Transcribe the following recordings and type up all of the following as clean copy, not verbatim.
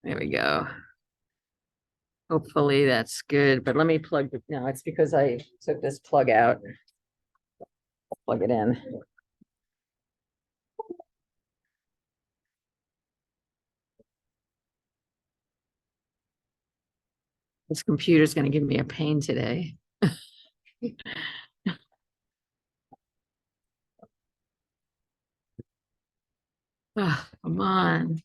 There we go. Hopefully that's good, but let me plug it. No, it's because I took this plug out. Plug it in. This computer's going to give me a pain today. Oh, come on.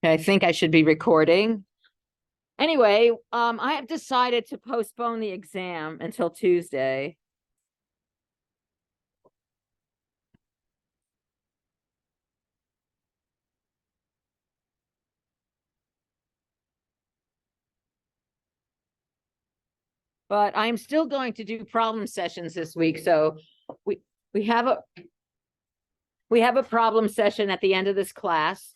I think I should be recording. Anyway, I have decided to postpone the exam until Tuesday. But I'm still going to do problem sessions this week. So we have a problem session at the end of this class,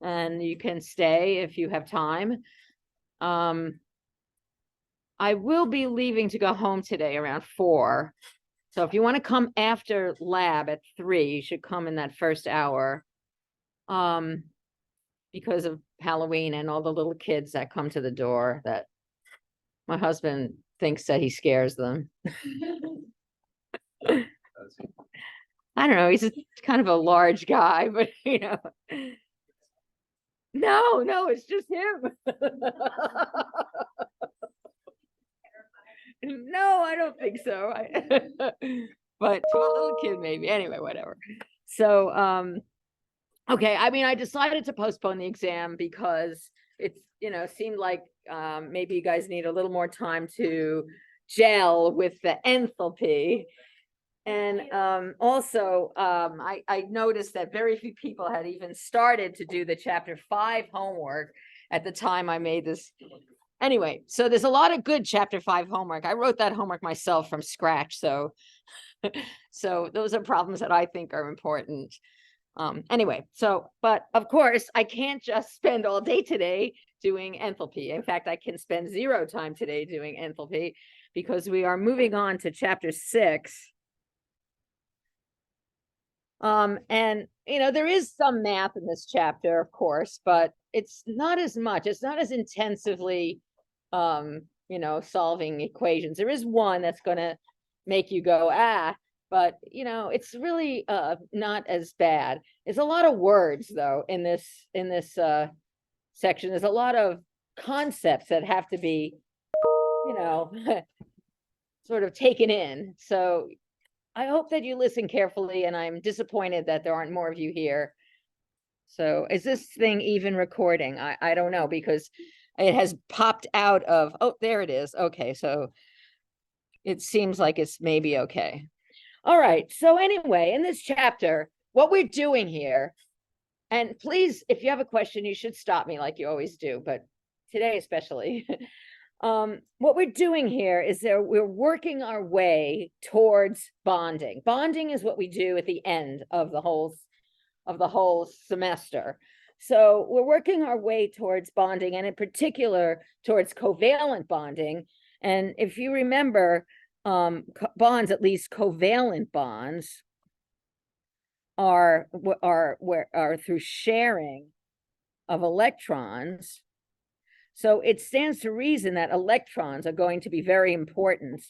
and you can stay if you have time. I will be leaving to go home today around 4. So if you want to come after lab at 3, you should come in that first hour. Because of Halloween and all the little kids that come to the door, that my husband thinks that he scares them. I don't know, he's kind of a large guy, but no, it's just him. No, I don't think so. But to a little kid, maybe. Anyway, whatever. So, okay, I mean, I decided to postpone the exam because it's, seemed like maybe you guys need a little more time to gel with the enthalpy. And also, I noticed that very few people had even started to do the chapter 5 homework at the time I made this. Anyway, so there's a lot of good chapter 5 homework. I wrote that homework myself from scratch. So those are problems that I think are important. Anyway, but of course, I can't just spend all day today doing enthalpy. In fact, I can spend 0 time today doing enthalpy because we are moving on to chapter 6. And there is some math in this chapter, of course, but it's not as much. It's not as intensively, solving equations. There is one that's going to make you go, but it's really not as bad. There's a lot of words though in this section. There's a lot of concepts that have to be, sort of taken in. So I hope that you listen carefully, and I'm disappointed that there aren't more of you here. So is this thing even recording? I don't know, because it has popped out of, oh, there it is. Okay, so it seems like it's maybe okay. All right, so anyway, in this chapter, what we're doing here, and please, if you have a question, you should stop me like you always do, but today especially. What we're doing here is we're working our way towards bonding. Bonding is what we do at the end of the whole semester. So we're working our way towards bonding, and in particular towards covalent bonding. And if you remember, bonds, at least covalent bonds, are through sharing of electrons. So it stands to reason that electrons are going to be very important.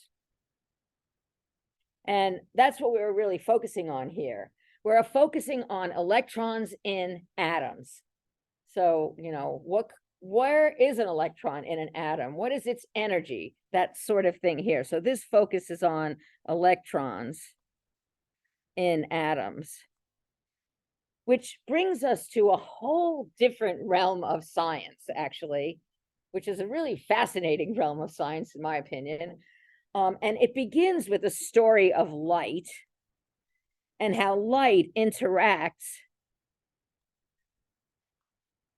And that's what we're really focusing on here. We're focusing on electrons in atoms. So, you know, where is an electron in an atom? What is its energy? That sort of thing here. So this focuses on electrons in atoms, which brings us to a whole different realm of science, actually, which is a really fascinating realm of science, in my opinion. And it begins with the story of light and how light interacts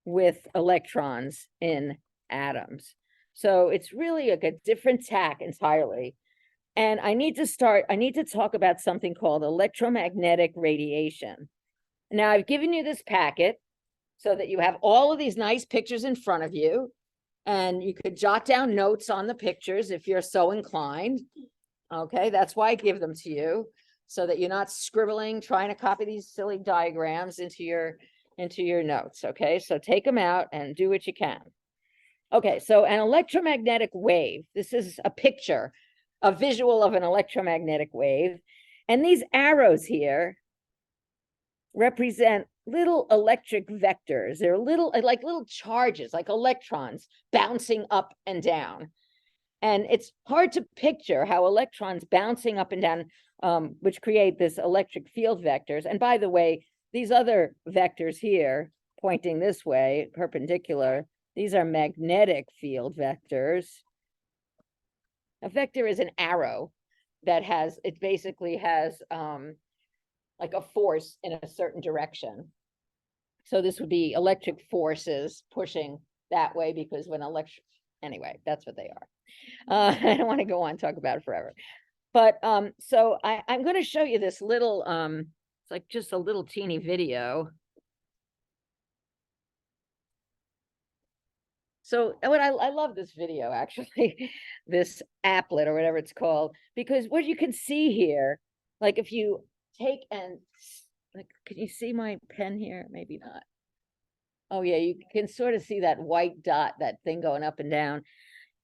with electrons in atoms. So it's really like a different tack entirely. And I need to talk about something called electromagnetic radiation. Now, I've given you this packet so that you have all of these nice pictures in front of you, and you could jot down notes on the pictures if you're so inclined. Okay, that's why I give them to you, so that you're not scribbling, trying to copy these silly diagrams into your notes. Okay, so take them out and do what you can. Okay, so an electromagnetic wave. This is a picture, a visual of an electromagnetic wave. And these arrows here represent little electric vectors. They're like little charges, like electrons bouncing up and down. And it's hard to picture how electrons bouncing up and down, which create this electric field vectors. And by the way, these other vectors here pointing this way, perpendicular, these are magnetic field vectors. A vector is an arrow that basically has like a force in a certain direction. So this would be electric forces pushing that way, because when anyway, that's what they are. I don't want to go on and talk about it forever. But so I'm going to show you this little, it's like just a little teeny video. So what I love this video, actually, this applet or whatever it's called, because what you can see here, like if you take and, like, can you see my pen here? Maybe not. Oh yeah, you can sort of see that white dot, that thing going up and down.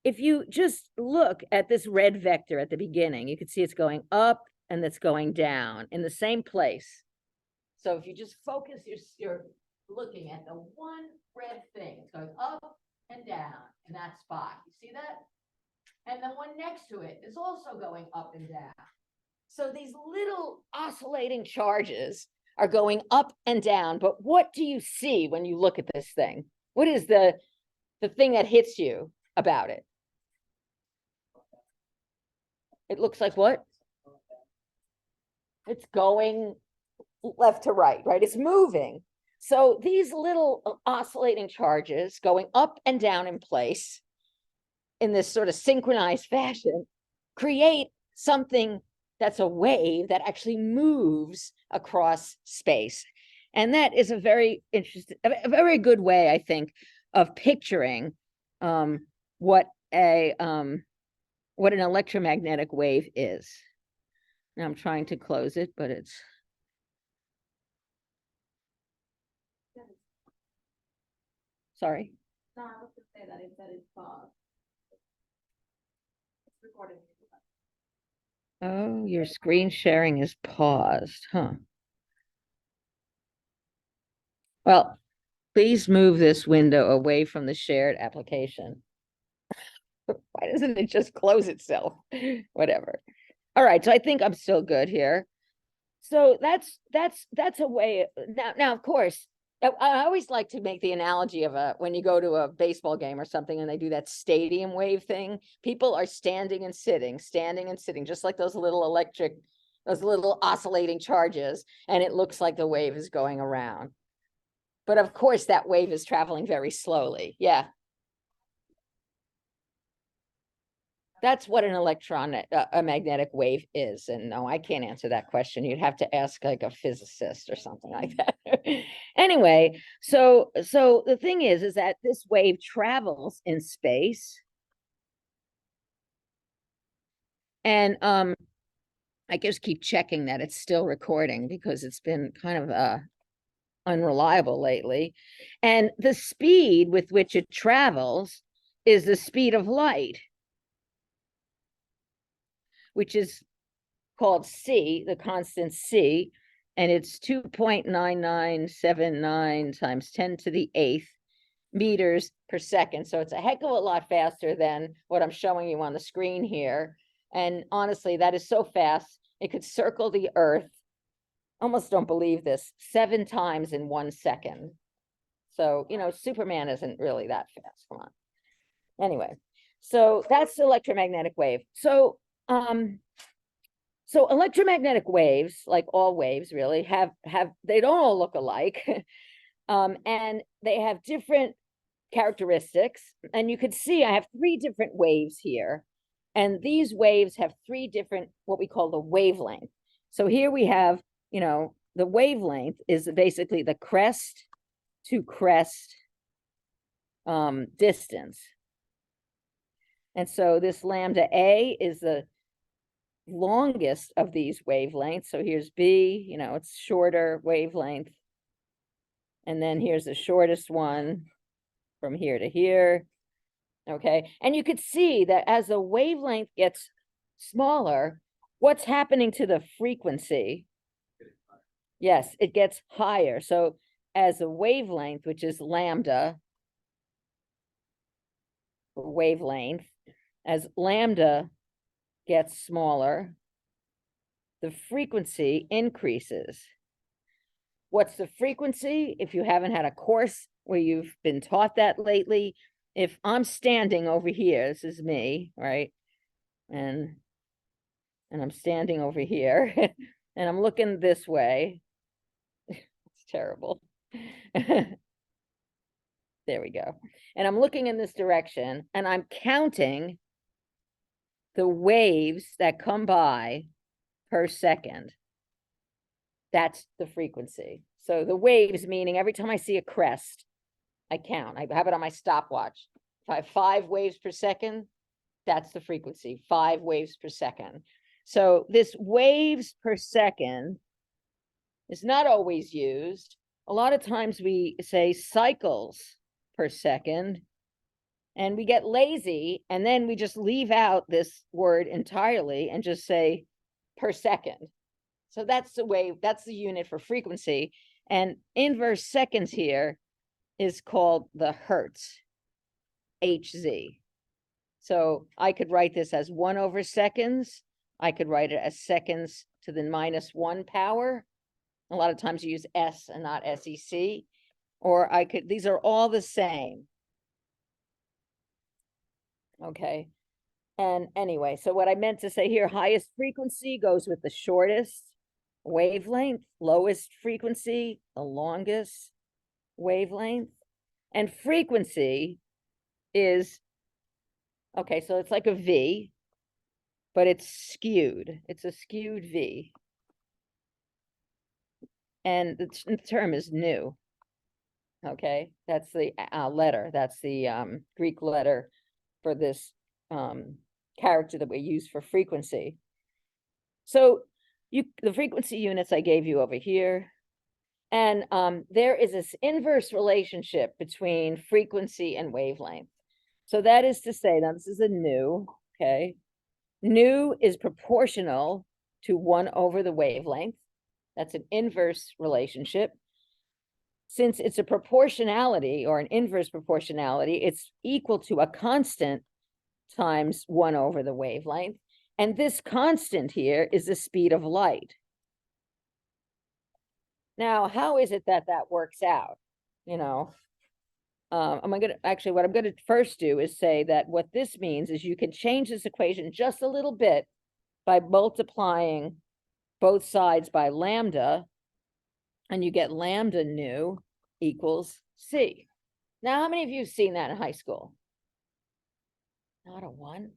If you just look at this red vector at the beginning, you can see it's going up and it's going down in the same place. So if you just focus, you're looking at the one red thing. It's going up and down in that spot. You see that? And the one next to it is also going up and down. So these little oscillating charges are going up and down. But what do you see when you look at this thing? What is the thing that hits you about it? It looks like what? It's going left to right, right? It's moving. So these little oscillating charges going up and down in place in this sort of synchronized fashion create something that's a wave that actually moves across space. And that is a very very good way, I think, of picturing what an electromagnetic wave is. Now I'm trying to close it, but it's. Sorry. No, I was gonna say that it said it's paused. It's recording. Oh, your screen sharing is paused, huh? Well, please move this window away from the shared application. Why doesn't it just close itself? Whatever. All right, so I think I'm still good here. So that's a way. Now, of course, I always like to make the analogy of when you go to a baseball game or something and they do that stadium wave thing. People are standing and sitting, just like those little oscillating charges, and it looks like the wave is going around. But of course, that wave is traveling very slowly. Yeah. That's what a magnetic wave is. And no, I can't answer that question. You'd have to ask like a physicist or something like that. Anyway, so the thing is that this wave travels in space. And I just keep checking that it's still recording, because it's been kind of unreliable lately. And the speed with which it travels is the speed of light, which is called c, the constant c, and it's 2.9979 times 10 to the 8th meters per second. So it's a heck of a lot faster than what I'm showing you on the screen here. And honestly, that is so fast, it could circle the Earth, almost don't believe this, 7 times in 1 second. So, you know, Superman isn't really that fast, come on. Anyway, so that's the electromagnetic wave. So electromagnetic waves, like all waves really, have they don't all look alike. And they have different characteristics. And you could see I have 3 different waves here. And these waves have 3 different, what we call the wavelength. So here we have, you know, the wavelength is basically the crest to crest distance. And so this lambda A is the longest of these wavelengths. So here's B, you know, it's shorter wavelength. And then here's the shortest one from here to here. Okay. And you could see that as the wavelength gets smaller, what's happening to the frequency? Yes, it gets higher. So as the wavelength, which is lambda, wavelength, as lambda gets smaller, the frequency increases. What's the frequency? If you haven't had a course where you've been taught that lately, if I'm standing over here, this is me, right? And I'm standing over here and I'm looking this way. It's terrible. There we go. And I'm looking in this direction and I'm counting the waves that come by per second. That's the frequency. So the waves, meaning every time I see a crest, I count. I have it on my stopwatch. If I have 5 waves per second, that's the frequency, 5 waves per second. So this waves per second is not always used. A lot of times we say cycles per second, and we get lazy, and then we just leave out this word entirely and just say per second. So that's the wave, that's the unit for frequency. And inverse seconds here is called the hertz, Hz. So I could write this as 1/seconds. I could write it as seconds to the -1 power. A lot of times you use S and not SEC. Or I could, these are all the same. Okay. And anyway, so what I meant to say here, highest frequency goes with the shortest wavelength, lowest frequency, the longest wavelength. And frequency is, okay, so it's like a V, but it's skewed. It's a skewed V. And the term is nu. Okay, that's the letter. That's the Greek letter for this character that we use for frequency. So the frequency units I gave you over here. And there is this inverse relationship between frequency and wavelength. So that is to say, now this is a nu, okay? Nu is proportional to 1 over the wavelength. That's an inverse relationship. Since it's a proportionality or an inverse proportionality, it's equal to a constant times 1 over the wavelength. And this constant here is the speed of light. Now, how is it that that works out? You know, what I'm going to first do is say that what this means is you can change this equation just a little bit by multiplying both sides by lambda, and you get lambda nu equals C. Now, how many of you have seen that in high school? Not a one?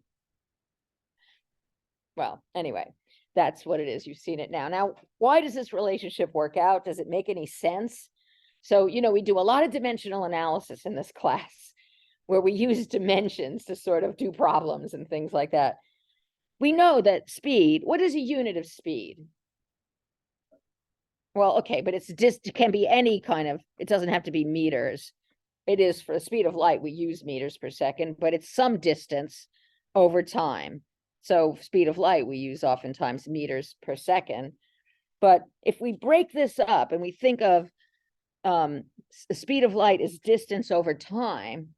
Well, anyway, that's what it is. You've seen it now. Now, why does this relationship work out? Does it make any sense? So, you know, we do a lot of dimensional analysis in this class where we use dimensions to sort of do problems and things like that. We know that speed, what is a unit of speed? well, okay, but it can be any kind of, it doesn't have to be meters. It is for the speed of light, we use meters per second, but it's some distance over time. So speed of light, we use oftentimes meters per second. But if we break this up and we think of the speed of light is distance over time,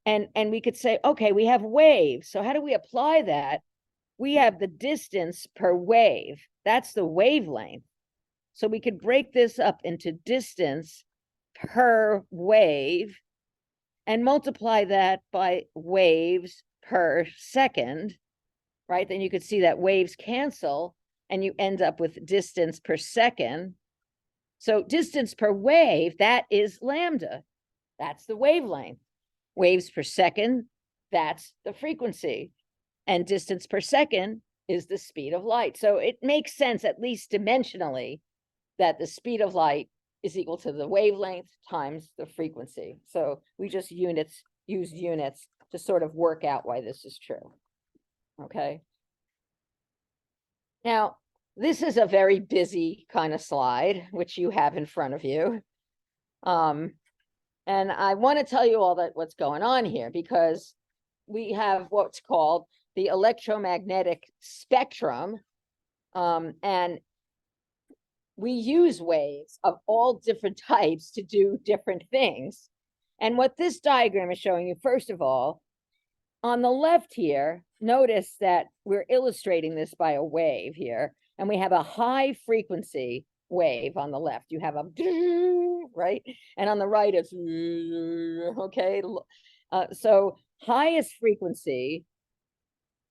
and we could say, okay, we have waves. So how do we apply that? We have the distance per wave. That's the wavelength. So we could break this up into distance per wave and multiply that by waves per second, right? Then you could see that waves cancel and you end up with distance per second. So distance per wave, that is lambda. That's the wavelength. Waves per second, that's the frequency. And distance per second is the speed of light. So it makes sense, at least dimensionally, that the speed of light is equal to the wavelength times the frequency. So we just use units to sort of work out why this is true. Okay. Now, this is a very busy kind of slide, which you have in front of you. And I want to tell you all that what's going on here, because we have what's called the electromagnetic spectrum. And we use waves of all different types to do different things. And what this diagram is showing you, first of all, on the left here, notice that we're illustrating this by a wave here, and we have a high frequency wave on the left. You have a, right? And on the right, it's, okay. So highest frequency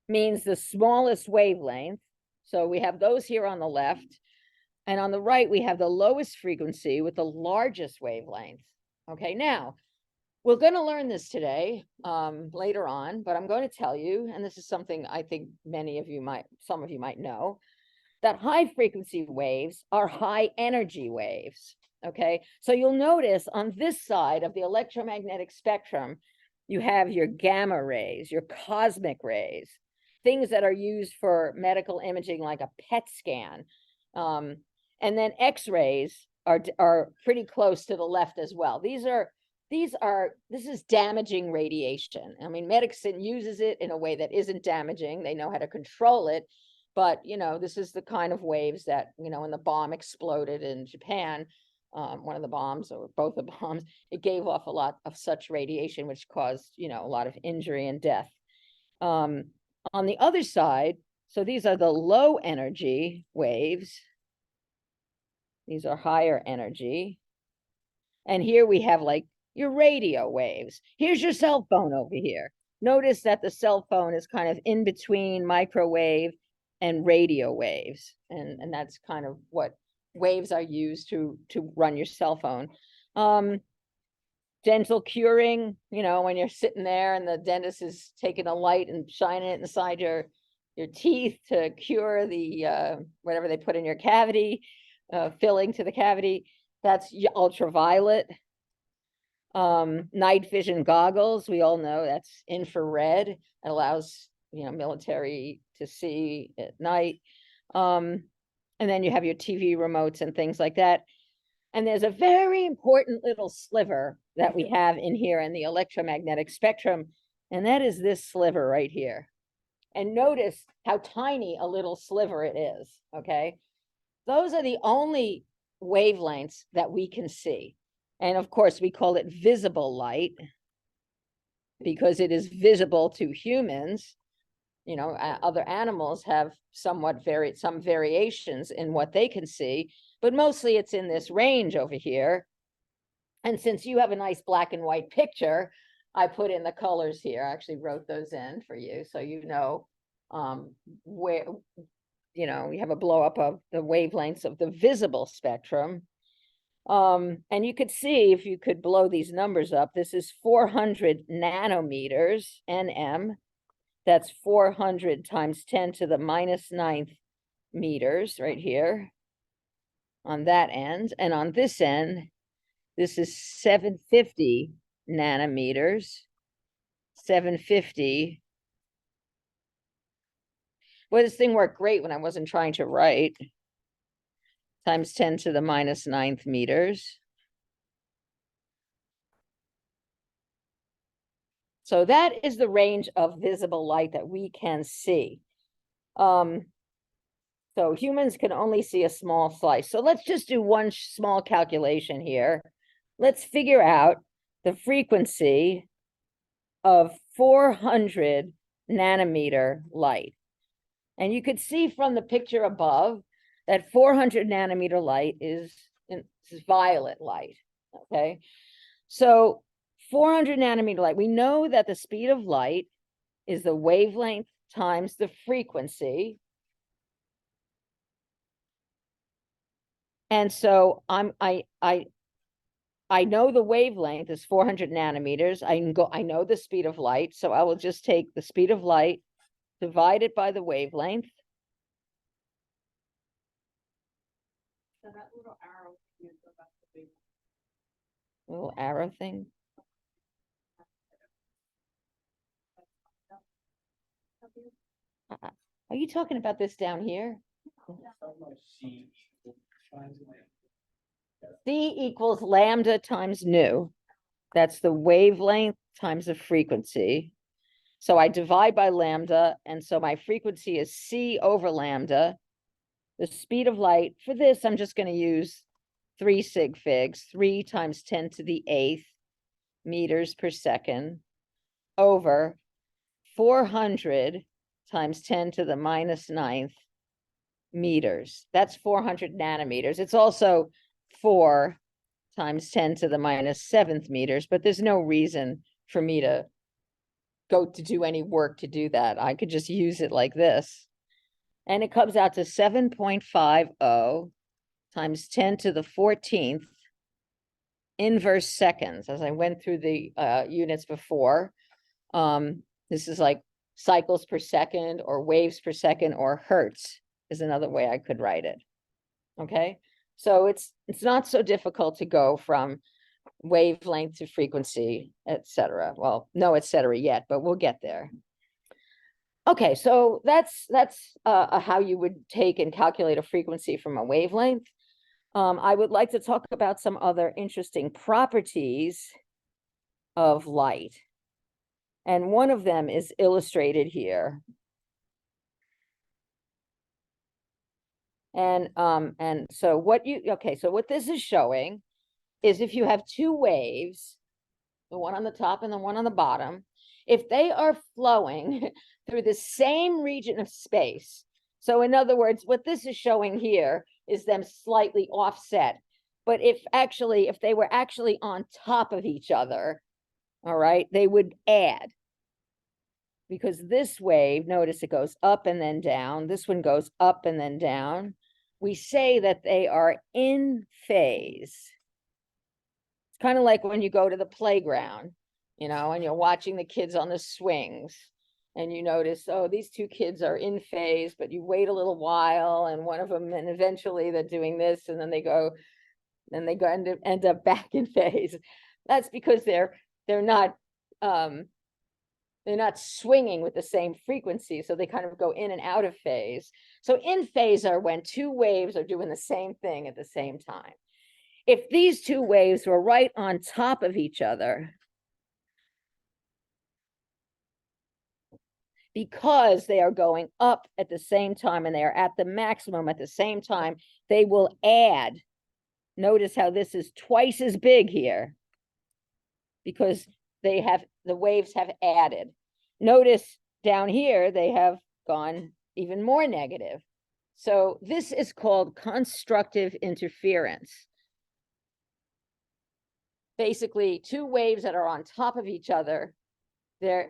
means the smallest wavelength. So we have those here on the left. And on the right, we have the lowest frequency with the largest wavelength. Okay, now, we're going to learn this today, later on, but I'm going to tell you, and this is something I think some of you might know, that high frequency waves are high energy waves. Okay, so you'll notice on this side of the electromagnetic spectrum, you have your gamma rays, your cosmic rays, things that are used for medical imaging like a PET scan. And then X-rays are pretty close to the left as well. This is damaging radiation. I mean, medicine uses it in a way that isn't damaging. They know how to control it. But, this is the kind of waves that, when the bomb exploded in Japan, one of the bombs or both the bombs, it gave off a lot of such radiation, which caused, a lot of injury and death. On the other side, so these are the low energy waves. These are higher energy. And here we have like your radio waves. Here's your cell phone over here. Notice that the cell phone is kind of in between microwave and radio waves. And that's kind of what waves are used to run your cell phone. Dental curing, when you're sitting there and the dentist is taking a light and shining it inside your teeth to cure the whatever they put in your cavity, filling to the cavity, that's ultraviolet. Night vision goggles, we all know that's infrared. It allows military to see at night. And then you have your TV remotes and things like that. And there's a very important little sliver that we have in here in the electromagnetic spectrum, and that is this sliver right here. And notice how tiny a little sliver it is, okay? Those are the only wavelengths that we can see. And of course, we call it visible light because it is visible to humans. Other animals have some variations in what they can see, but mostly it's in this range over here. And since you have a nice black and white picture, I put in the colors here. I actually wrote those in for you, so where you have a blow up of the wavelengths of the visible spectrum. And you could see, if you could blow these numbers up, this is 400 nanometers, NM. That's 400 times 10 to the minus 9th meters right here on that end. And on this end, this is 750 nanometers, 750. Well, this thing worked great when I wasn't trying to write. times 10 to the minus 9th meters. So that is the range of visible light that we can see. So humans can only see a small slice. So let's just do one small calculation here. Let's figure out the frequency of 400 nanometer light. And you could see from the picture above that 400 nanometer light is violet light, okay? So 400 nanometer light, we know that the speed of light is the wavelength times the frequency. And so I know the wavelength is 400 nanometers. I know the speed of light, so I will just take the speed of light, divide it by the wavelength. So that little arrow thing is about the big. Little arrow thing. Are you talking about this down here? C equals lambda times nu. That's the wavelength times the frequency. So I divide by lambda, and so my frequency is C over lambda. The speed of light, for this, I'm just going to use 3 sig figs, 3 times 10 to the 8th meters per second, over 400 times 10 to the minus 9th meters. That's 400 nanometers. It's also 4 times 10 to the minus 7th meters, but there's no reason for me to go to do any work to do that. I could just use it like this. And it comes out to 7.50 times 10 to the 14th inverse seconds, as I went through the units before. This is like cycles per second or waves per second, or hertz is another way I could write it. Okay, so it's not so difficult to go from wavelength to frequency, etc. Well, no, etc. yet, but we'll get there. Okay, so that's how you would take and calculate a frequency from a wavelength. I would like to talk about some other interesting properties of light. And one of them is illustrated here. And so what this is showing is if you have two waves, the one on the top and the one on the bottom, if they are flowing through the same region of space. So in other words, what this is showing here is them slightly offset. But if they were actually on top of each other, all right, they would add. Because this wave, notice it goes up and then down. This one goes up and then down. We say that they are in phase. It's kind of like when you go to the playground, and you're watching the kids on the swings, and you notice, oh, these two kids are in phase, but you wait a little while, and one of them, and eventually they're doing this, and then they end up back in phase. That's because they're not swinging with the same frequency, so they kind of go in and out of phase. So in phase are when two waves are doing the same thing at the same time. If these two waves were right on top of each other, because they are going up at the same time and they are at the maximum at the same time, they will add. Notice how this is twice as big here, because the waves have added. Notice down here, they have gone even more negative. So this is called constructive interference. Basically, two waves that are on top of each other, their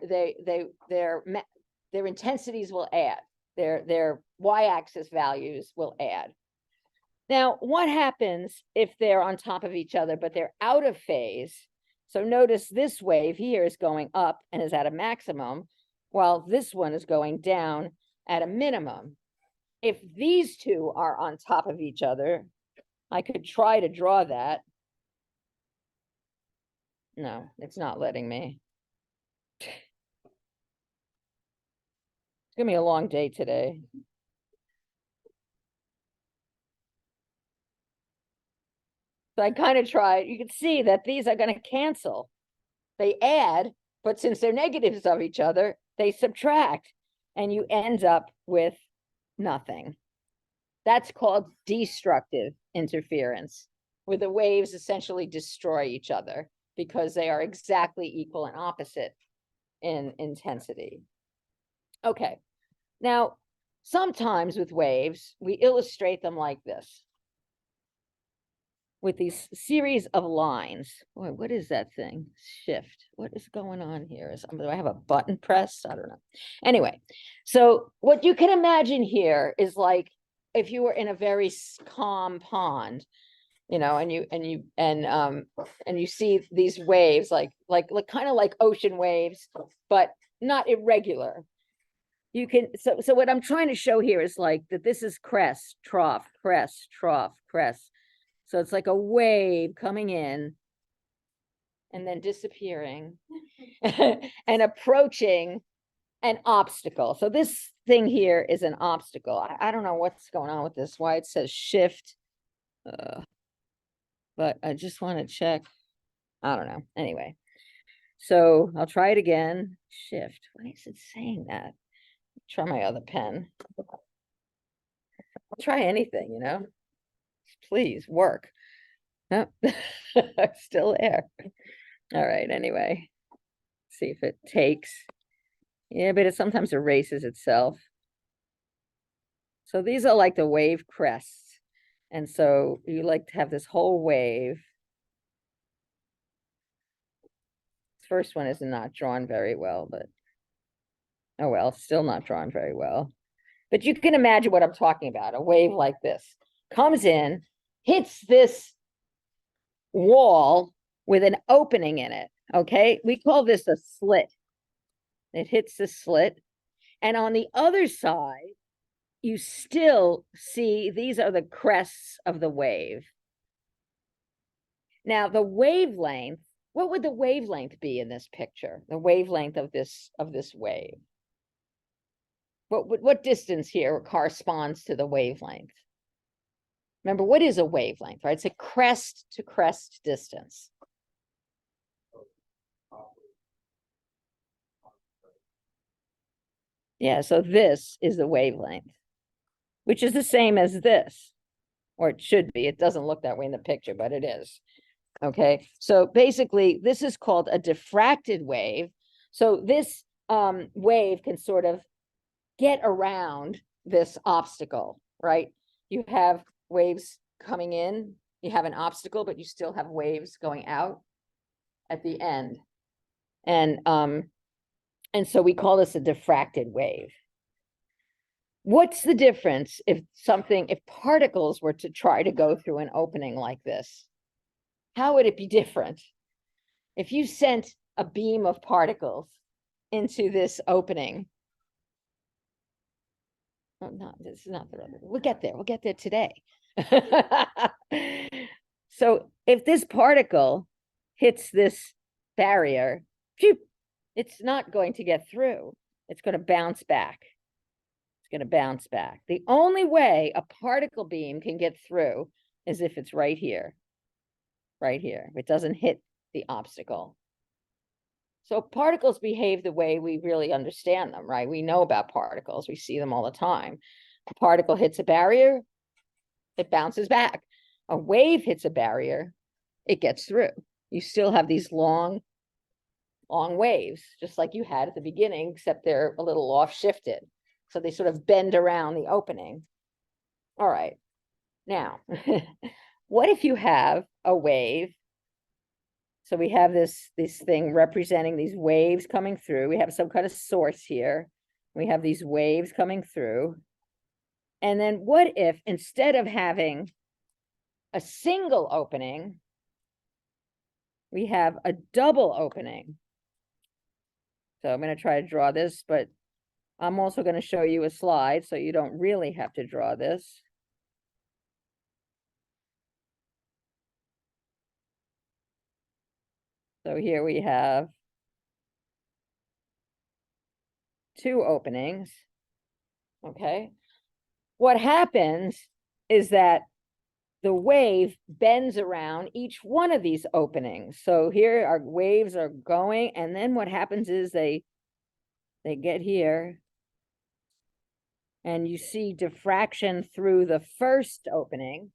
intensities will add. Their y-axis values will add. Now, what happens if they're on top of each other, but they're out of phase? So notice this wave here is going up and is at a maximum, while this one is going down at a minimum. If these two are on top of each other, I could try to draw that. No, it's not letting me. It's gonna be a long day today. So I kind of tried, you can see that these are going to cancel. They add, but since they're negatives of each other, they subtract, and you end up with nothing. That's called destructive interference, where the waves essentially destroy each other because they are exactly equal and opposite in intensity. Okay, now sometimes with waves, we illustrate them like this, with these series of lines. Boy, what is that thing? Shift. What is going on here? Do I have a button pressed? I don't know. Anyway, so what you can imagine here is like if you were in a very calm pond, you know, and you see these waves like kind of like ocean waves, but not irregular. You can, so what I'm trying to show here is like that this is crest, trough, crest, trough, crest. So it's like a wave coming in and then disappearing and approaching an obstacle. So this thing here is an obstacle. I don't know what's going on with this, why it says shift. But I just want to check. I don't know. Anyway, so I'll try it again. Shift. Why is it saying that? Try my other pen. I'll try anything, you know. Please work. No, still there. All right, anyway. See if it takes. Yeah, but it sometimes erases itself. So these are like the wave crests. And so you like to have this whole wave. First one is not drawn very well, but oh well, still not drawn very well. But you can imagine what I'm talking about. A wave like this comes in, hits this wall with an opening in it. Okay, we call this a slit. It hits the slit. And on the other side, you still see these are the crests of the wave. Now, the wavelength, what would the wavelength be in this picture? The wavelength of this wave. What distance here corresponds to the wavelength? Remember, what is a wavelength, right? It's a crest to crest distance. Yeah, so this is the wavelength, which is the same as this, or it should be. It doesn't look that way in the picture, but it is. Okay, so basically, this is called a diffracted wave. So this wave can sort of get around this obstacle, right? You have waves coming in, you have an obstacle, but you still have waves going out at the end. And so we call this a diffracted wave. What's the difference if particles were to try to go through an opening like this? How would it be different? If you sent a beam of particles into this opening. Oh, no, this is not the right. We'll get there today. So if this particle hits this barrier, it's not going to get through. It's going to bounce back. It's going to bounce back. The only way a particle beam can get through is if it's right here. Right here. If it doesn't hit the obstacle. So particles behave the way we really understand them, right? We know about particles. We see them all the time. A particle hits a barrier, it bounces back. A wave hits a barrier, it gets through. You still have these long waves, just like you had at the beginning, except they're a little off shifted. So they sort of bend around the opening. All right. Now, what if you have a wave? So we have this thing representing these waves coming through. We have some kind of source here. We have these waves coming through. And then what if instead of having a single opening, we have a double opening? So I'm going to try to draw this, but I'm also going to show you a slide so you don't really have to draw this. So here we have two openings. Okay. What happens is that the wave bends around each one of these openings. So here our waves are going, and then what happens is they get here, and you see diffraction through the first opening,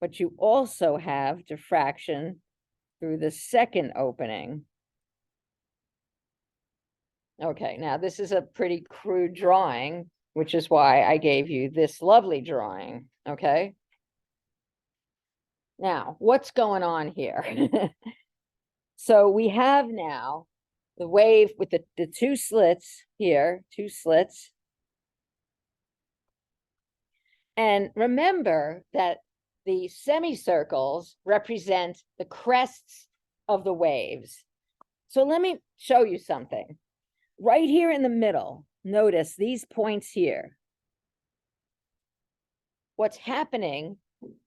but you also have diffraction through the second opening. Okay, now this is a pretty crude drawing, which is why I gave you this lovely drawing, okay? Now, what's going on here? So we have now the wave with the two slits here, two slits. And remember that the semicircles represent the crests of the waves. So let me show you something. Right here in the middle, notice these points here. What's happening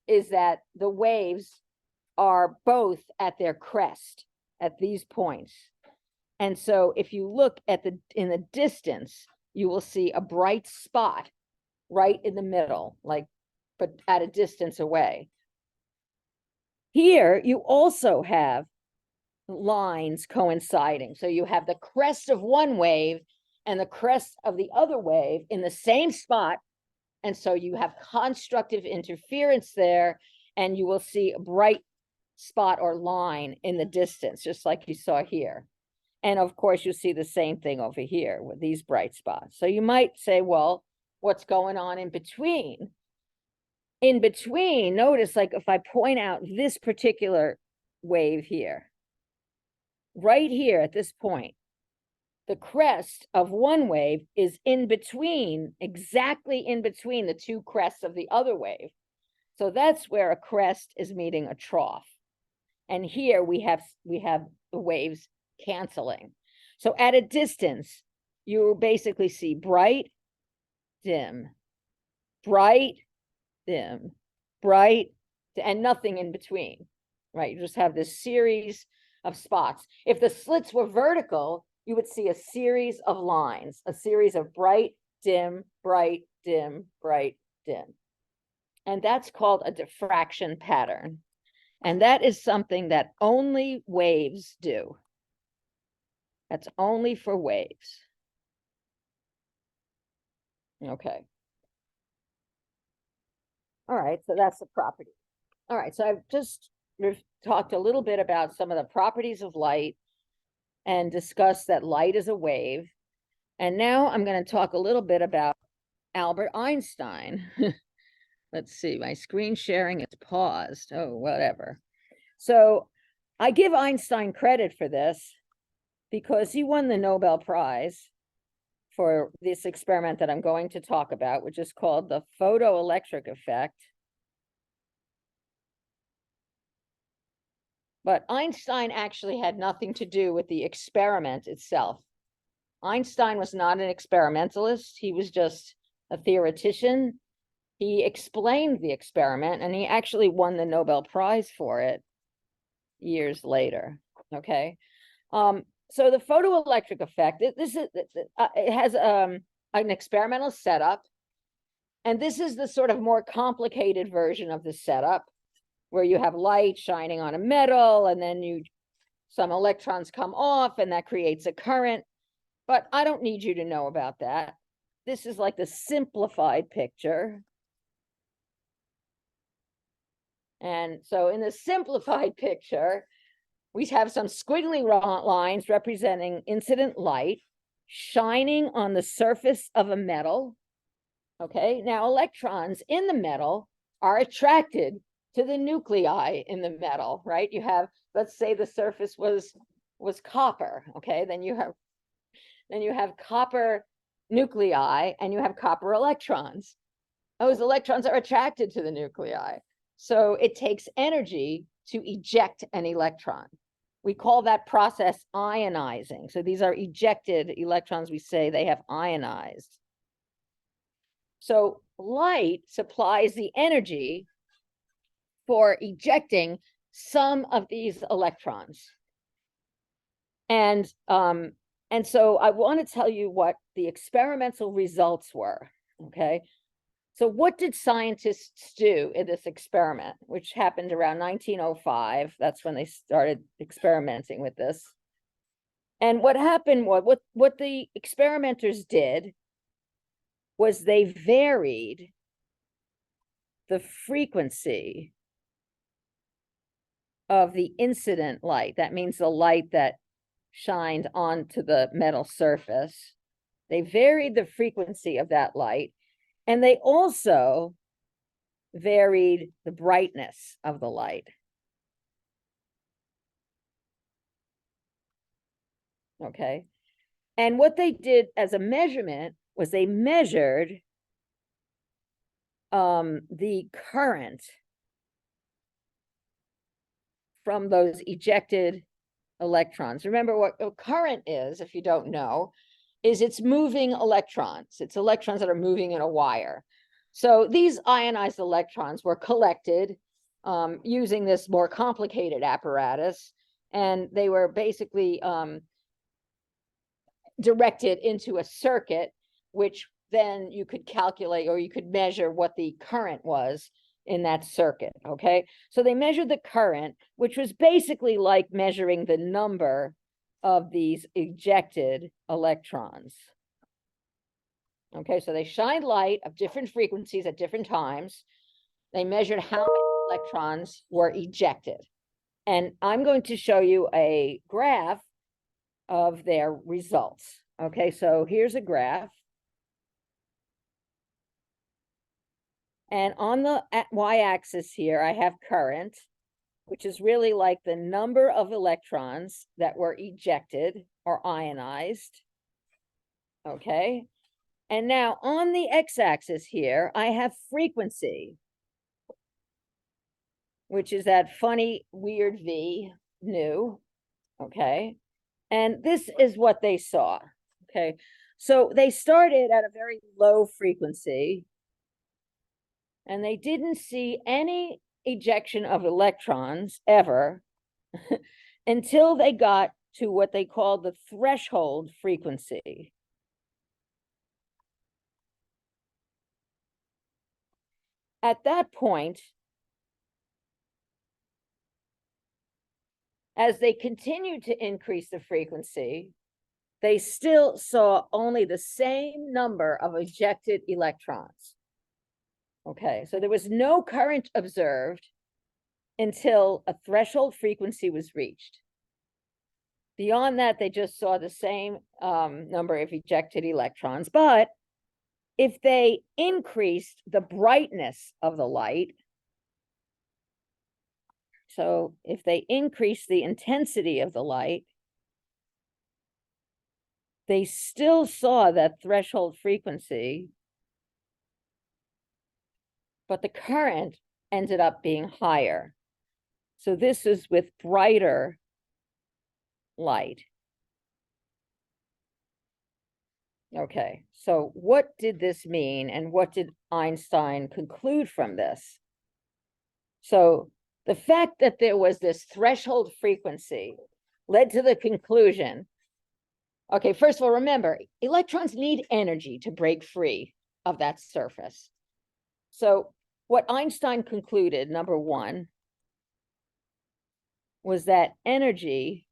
is that the waves are both at their crest at these points. And so if you look at in the distance, you will see a bright spot right in the middle, but at a distance away. Here, you also have lines coinciding. So you have the crest of one wave and the crest of the other wave in the same spot. And so you have constructive interference there, and you will see a bright spot or line in the distance, just like you saw here. And of course, you see the same thing over here with these bright spots. So you might say, well, what's going on in between? In between, notice, like if I point out this particular wave here, right here at this point, the crest of one wave is in between, exactly in between the two crests of the other wave. So that's where a crest is meeting a trough. And here we have the waves canceling. So at a distance, you basically see bright, dim, bright, dim, bright, and nothing in between, right? You just have this series of spots. If the slits were vertical, you would see a series of lines, a series of bright, dim, bright, dim, bright, dim. And that's called a diffraction pattern. And that is something that only waves do. That's only for waves. Okay. All right, so that's the property. All right, so I've just talked a little bit about some of the properties of light and discussed that light is a wave. And now I'm going to talk a little bit about Albert Einstein. Let's see, my screen sharing is paused. Oh, whatever. So I give Einstein credit for this because he won the Nobel Prize for this experiment that I'm going to talk about, which is called the photoelectric effect. But Einstein actually had nothing to do with the experiment itself. Einstein was not an experimentalist. He was just a theoretician. He explained the experiment, and he actually won the Nobel Prize for it years later. Okay. So the photoelectric effect, it has an experimental setup. And this is the sort of more complicated version of the setup, where you have light shining on a metal, and then some electrons come off, and that creates a current. But I don't need you to know about that. This is like the simplified picture. And so in the simplified picture, we have some squiggly lines representing incident light shining on the surface of a metal. Okay, now electrons in the metal are attracted to the nuclei in the metal, right? You have, let's say the surface was copper, okay? Then you have copper nuclei, and you have copper electrons. Those electrons are attracted to the nuclei. So it takes energy to eject an electron. We call that process ionizing. So these are ejected electrons. We say they have ionized. So light supplies the energy for ejecting some of these electrons. And so I want to tell you what the experimental results were, okay? So what did scientists do in this experiment, which happened around 1905? That's when they started experimenting with this. And what happened was, what the experimenters did was they varied the frequency of the incident light. That means the light that shined onto the metal surface. They varied the frequency of that light, and they also varied the brightness of the light. Okay. And what they did as a measurement was they measured the current from those ejected electrons. Remember what a current is, if you don't know, is it's moving electrons. It's electrons that are moving in a wire. So these ionized electrons were collected using this more complicated apparatus, and they were basically directed into a circuit, which then you could calculate, or you could measure what the current was in that circuit. Okay, so they measured the current, which was basically like measuring the number of these ejected electrons. Okay, so they shined light of different frequencies at different times. They measured how many electrons were ejected. And I'm going to show you a graph of their results. Okay, so here's a graph. And on the y-axis here, I have current, which is really like the number of electrons that were ejected or ionized. Okay. And now on the x-axis here, I have frequency, which is that funny, weird V, nu. Okay. And this is what they saw. Okay. So they started at a very low frequency, and they didn't see any ejection of electrons ever until they got to what they called the threshold frequency. At that point, as they continued to increase the frequency, they still saw only the same number of ejected electrons. Okay, so there was no current observed until a threshold frequency was reached. Beyond that, they just saw the same number of ejected electrons. But if they increased the brightness of the light, so if they increased the intensity of the light, they still saw that threshold frequency, but the current ended up being higher. So this is with brighter light. Okay, so what did this mean, and what did Einstein conclude from this? So the fact that there was this threshold frequency led to the conclusion. Okay, first of all, remember, electrons need energy to break free of that surface. So what Einstein concluded, number one, was that energy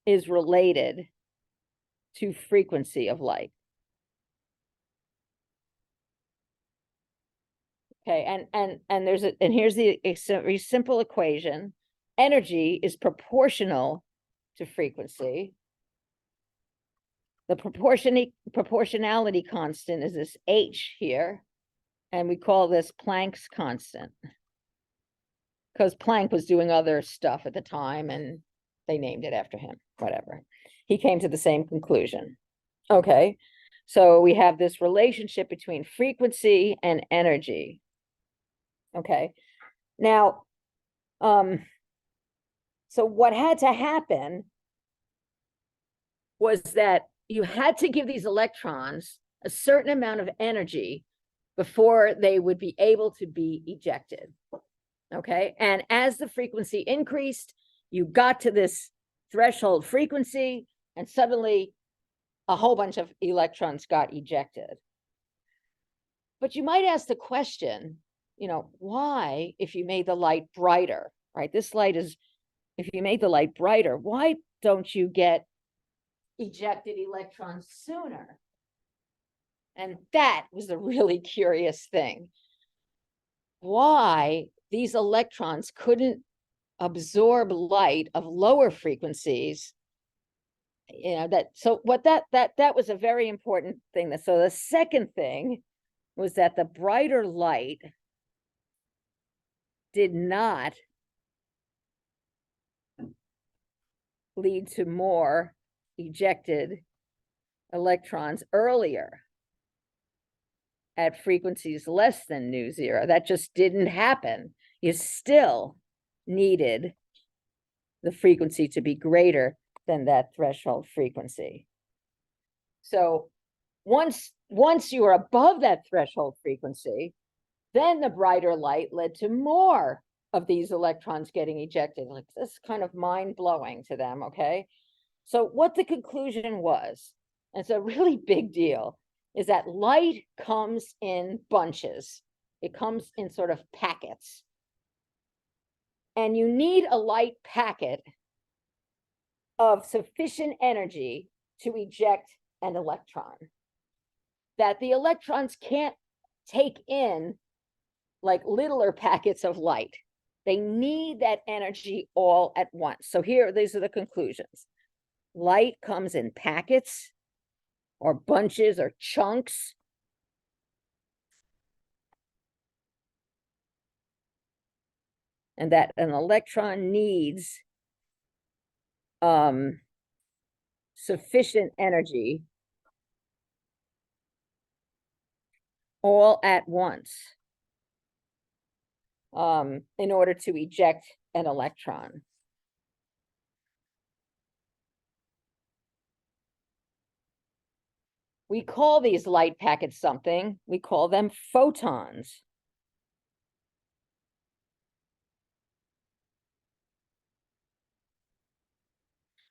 is related to frequency of light. Okay, and there's and here's the very simple equation. Energy is proportional to frequency. The proportionality constant is this H here, and we call this Planck's constant, because Planck was doing other stuff at the time and they named it after him, whatever. He came to the same conclusion. Okay, so we have this relationship between frequency and energy. Okay, now, so what had to happen was that you had to give these electrons a certain amount of energy before they would be able to be ejected. Okay, and as the frequency increased, you got to this threshold frequency, and suddenly a whole bunch of electrons got ejected. But you might ask the question, why, if you made the light brighter, right? This light is, if you made the light brighter, why don't you get ejected electrons sooner? And that was the really curious thing. Why these electrons couldn't absorb light of lower frequencies. So what that was a very important thing. So the second thing was that the brighter light did not lead to more ejected electrons earlier at frequencies less than nu zero. That just didn't happen. You still needed the frequency to be greater than that threshold frequency. So once you are above that threshold frequency, then the brighter light led to more of these electrons getting ejected. Like, this is kind of mind-blowing to them, okay? So what the conclusion was, and it's a really big deal, is that light comes in bunches. It comes in sort of packets. And you need a light packet of sufficient energy to eject an electron, that the electrons can't take in like littler packets of light. They need that energy all at once. So here, these are the conclusions. Light comes in packets or bunches or chunks. And that an electron needs sufficient energy all at once in order to eject an electron. We call these light packets something. We call them photons.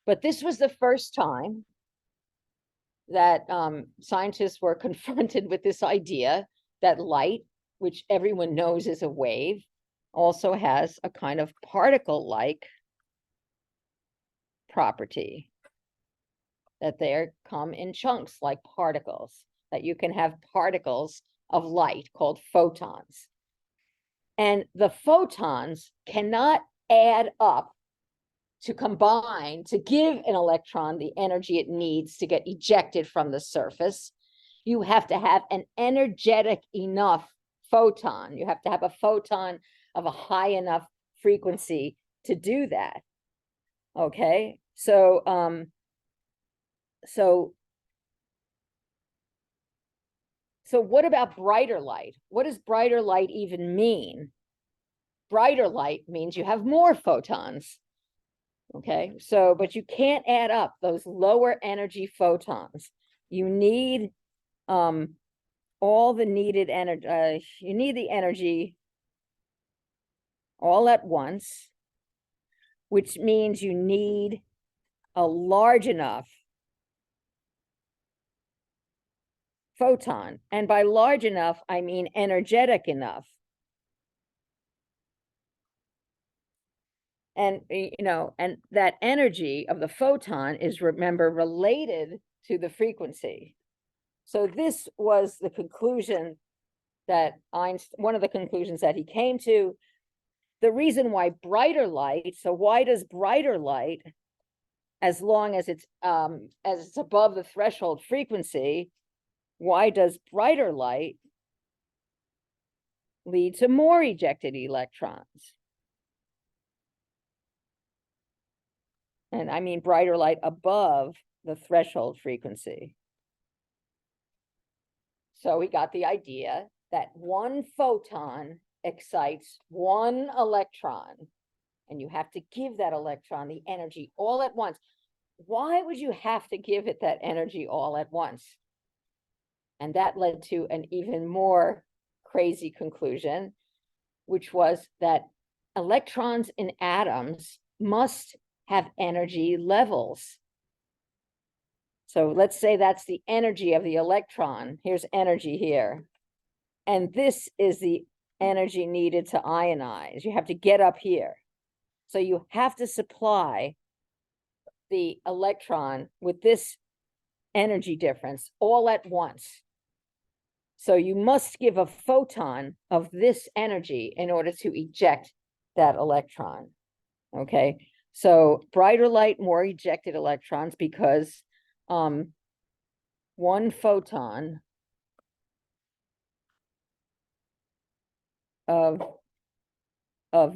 But this was the first time that scientists were confronted with this idea that light, which everyone knows is a wave, also has a kind of particle-like property, that they come in chunks like particles, that you can have particles of light called photons. And the photons cannot add up to combine to give an electron the energy it needs to get ejected from the surface. You have to have an energetic enough photon. You have to have a photon of a high enough frequency to do that. Okay, so what about brighter light? What does brighter light even mean? Brighter light means you have more photons. Okay, so, but you can't add up those lower energy photons. You need all the needed energy, you need the energy all at once, which means you need a large enough photon. And by large enough, I mean energetic enough. And, and that energy of the photon is, remember, related to the frequency. So this was the conclusion that one of the conclusions that he came to. The reason why brighter light, so why does brighter light, as long as it's above the threshold frequency, why does brighter light lead to more ejected electrons? And I mean brighter light above the threshold frequency. So we got the idea that one photon excites one electron, and you have to give that electron the energy all at once. Why would you have to give it that energy all at once? And that led to an even more crazy conclusion, which was that electrons in atoms must have energy levels. So let's say that's the energy of the electron. Here's energy here. And this is the energy needed to ionize. You have to get up here. So you have to supply the electron with this energy difference all at once. So you must give a photon of this energy in order to eject that electron. Okay, so brighter light, more ejected electrons, because one photon of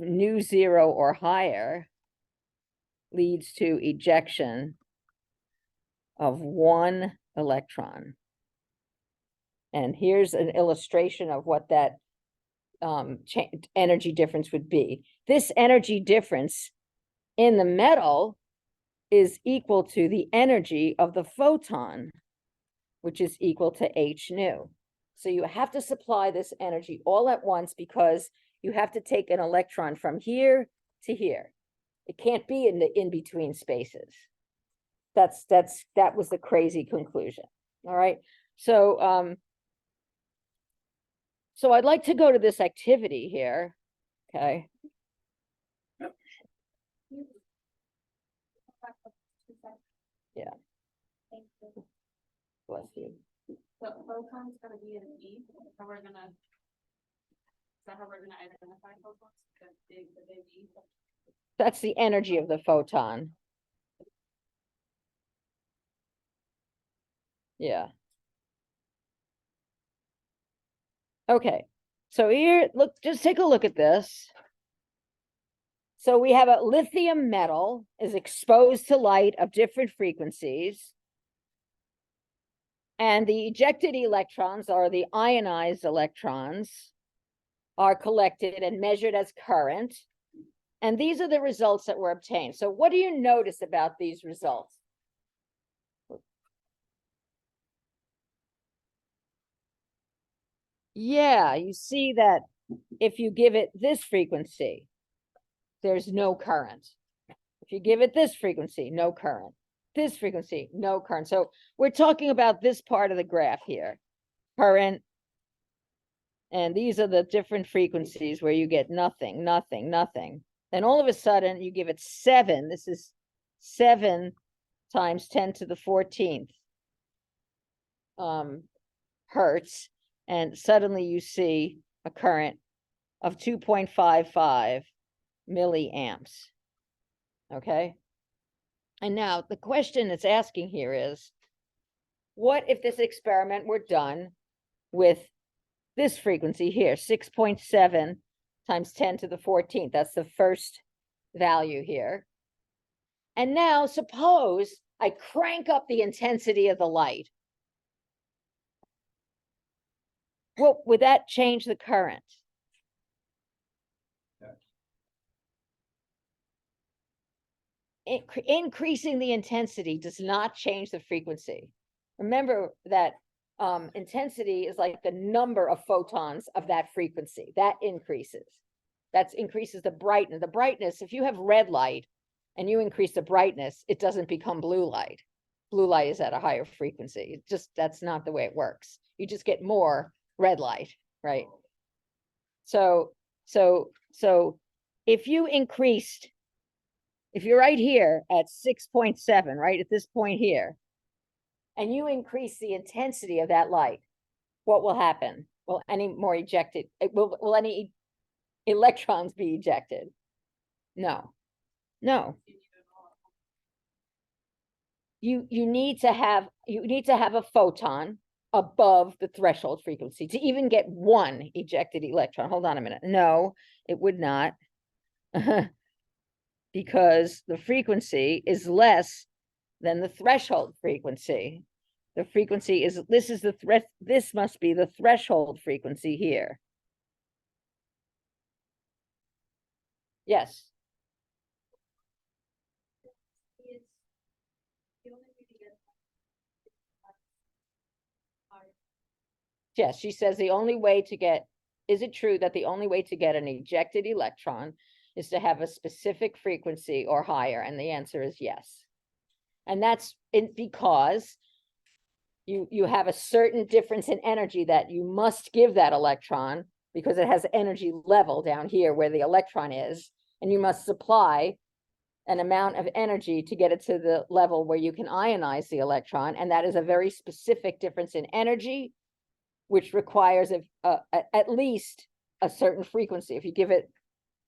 nu zero or higher leads to ejection of one electron. And here's an illustration of what that energy difference would be. This energy difference in the metal is equal to the energy of the photon, which is equal to h nu. So you have to supply this energy all at once, because you have to take an electron from here to here. It can't be in the in-between spaces. That was the crazy conclusion. All right. So so I'd like to go to this activity here. Okay. Yeah. Thank you. Bless you. So photon's gonna be an E, how we're gonna, is that how we're gonna identify photons? The big E? That's the energy of the photon. Yeah. Okay. So here, look, just take a look at this. So we have a lithium metal is exposed to light of different frequencies. And the ejected electrons, or the ionized electrons, are collected and measured as current. And these are the results that were obtained. So what do you notice about these results? Yeah, you see that if you give it this frequency, there's no current. If you give it this frequency, no current. This frequency, no current. So we're talking about this part of the graph here, current. And these are the different frequencies where you get nothing, nothing, nothing. Then all of a sudden you give it 7. This is 7 times 10 to the 14th hertz. And suddenly you see a current of 2.55 milliamps. Okay. And now the question it's asking here is, what if this experiment were done with this frequency here, 6.7 times 10 to the 14th? That's the first value here. And now suppose I crank up the intensity of the light. Well, would that change the current? Increasing the intensity does not change the frequency. Remember that intensity is like the number of photons of that frequency. That increases. That increases the brightness. The brightness, if you have red light and you increase the brightness, it doesn't become blue light. Blue light is at a higher frequency. That's not the way it works. You just get more red light, right? So if you increased, if you're right here at 6.7, right, at this point here, and you increase the intensity of that light, what will happen? Will any more ejected? Will any electrons be ejected? No, no. You need to have a photon above the threshold frequency to even get one ejected electron. Hold on a minute. No, it would not. Because the frequency is less than the threshold frequency. The frequency is, this must be the threshold frequency here. Yes. Yes, she says the only way to get, is it true that the only way to get an ejected electron is to have a specific frequency or higher? And the answer is yes. And that's because you have a certain difference in energy that you must give that electron because it has energy level down here where the electron is, and you must supply an amount of energy to get it to the level where you can ionize the electron, and that is a very specific difference in energy, which requires at least a certain frequency. If you give it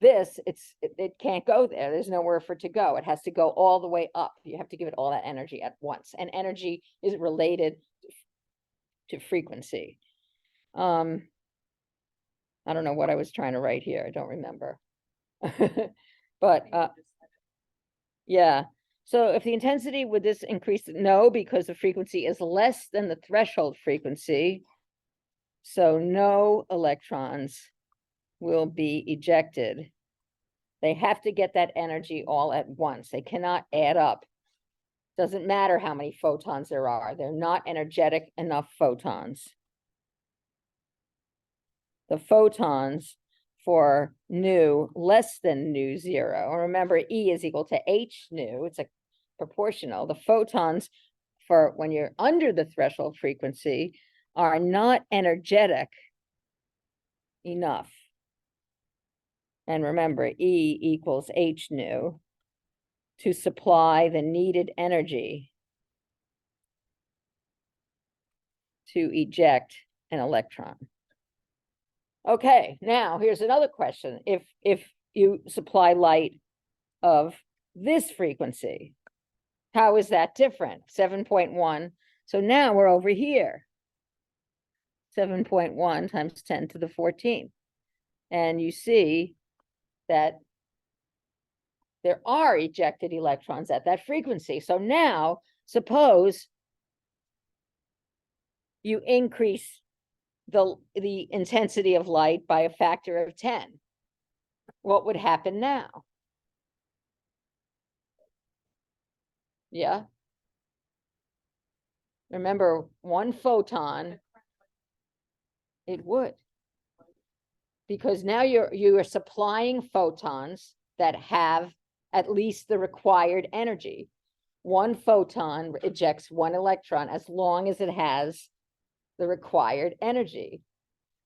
this, it can't go there. There's nowhere for it to go. It has to go all the way up. You have to give it all that energy at once, and energy is related to frequency. I don't know what I was trying to write here. I don't remember. But yeah. So if the intensity would this increase? No, because the frequency is less than the threshold frequency. So no electrons will be ejected. They have to get that energy all at once. They cannot add up. Doesn't matter how many photons there are. They're not energetic enough photons. The photons for nu less than nu zero. Remember, E is equal to H nu. It's a proportional. The photons for when you're under the threshold frequency are not energetic enough. And remember, E equals H nu to supply the needed energy to eject an electron. Okay, now here's another question. If you supply light of this frequency, how is that different? 7.1. So now we're over here. 7.1 times 10 to the 14th. And you see that there are ejected electrons at that frequency. So now, suppose you increase the intensity of light by a factor of 10. What would happen now? Yeah. Remember, one photon, it would. Because now you are supplying photons that have at least the required energy. One photon ejects one electron as long as it has the required energy.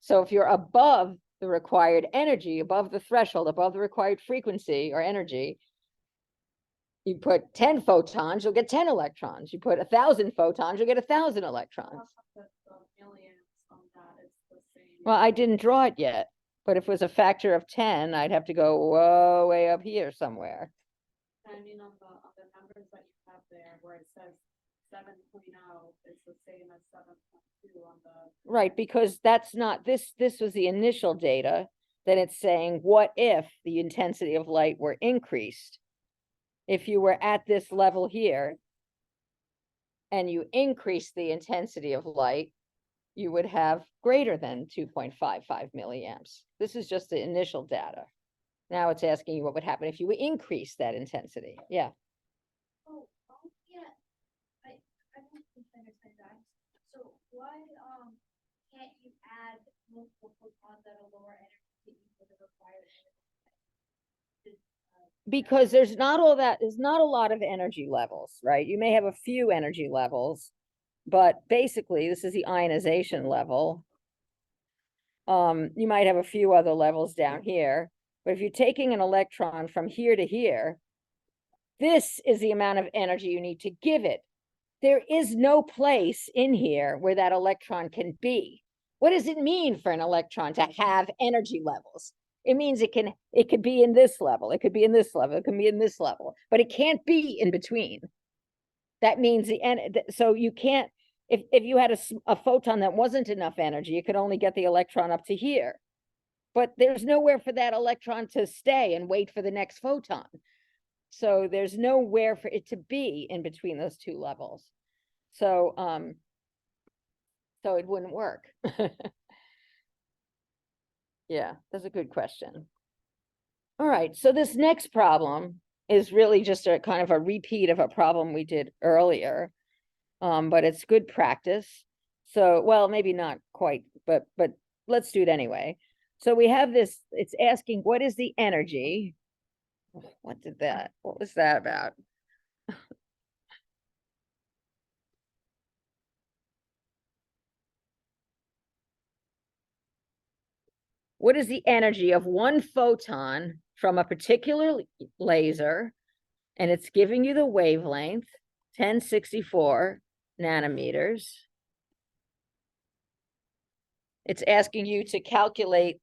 So if you're above the required energy, above the threshold, above the required frequency or energy, you put 10 photons, you'll get 10 electrons. You put 1,000 photons, you'll get 1,000 electrons. Well, I didn't draw it yet, but if it was a factor of 10, I'd have to go way up here somewhere. I mean, on the numbers that you have there, where it says 7.0, it's the same as 7.2 on the. Right, because that's not, this was the initial data. Then it's saying, what if the intensity of light were increased? If you were at this level here and you increase the intensity of light, you would have greater than 2.55 milliamps. This is just the initial data. Now it's asking you what would happen if you increase that intensity. Yeah. Oh, yeah. I don't think I understand that. So why can't you add multiple photons at a lower energy for the required energy? Because there's not a lot of energy levels, right? You may have a few energy levels, but basically this is the ionization level. You might have a few other levels down here, but if you're taking an electron from here to here, this is the amount of energy you need to give it. There is no place in here where that electron can be. What does it mean for an electron to have energy levels? It means it could be in this level, it could be in this level, it can be in this level, but it can't be in between. That means so you can't, if you had a photon that wasn't enough energy, it could only get the electron up to here. But there's nowhere for that electron to stay and wait for the next photon. So there's nowhere for it to be in between those two levels. So it wouldn't work. Yeah, that's a good question. All right, so this next problem is really just a kind of a repeat of a problem we did earlier, but it's good practice. So, well, maybe not quite, but let's do it anyway. So we have this, it's asking, what is the energy? What was that about? what is the energy of one photon from a particular laser, and it's giving you the wavelength, 1064 nanometers. It's asking you to calculate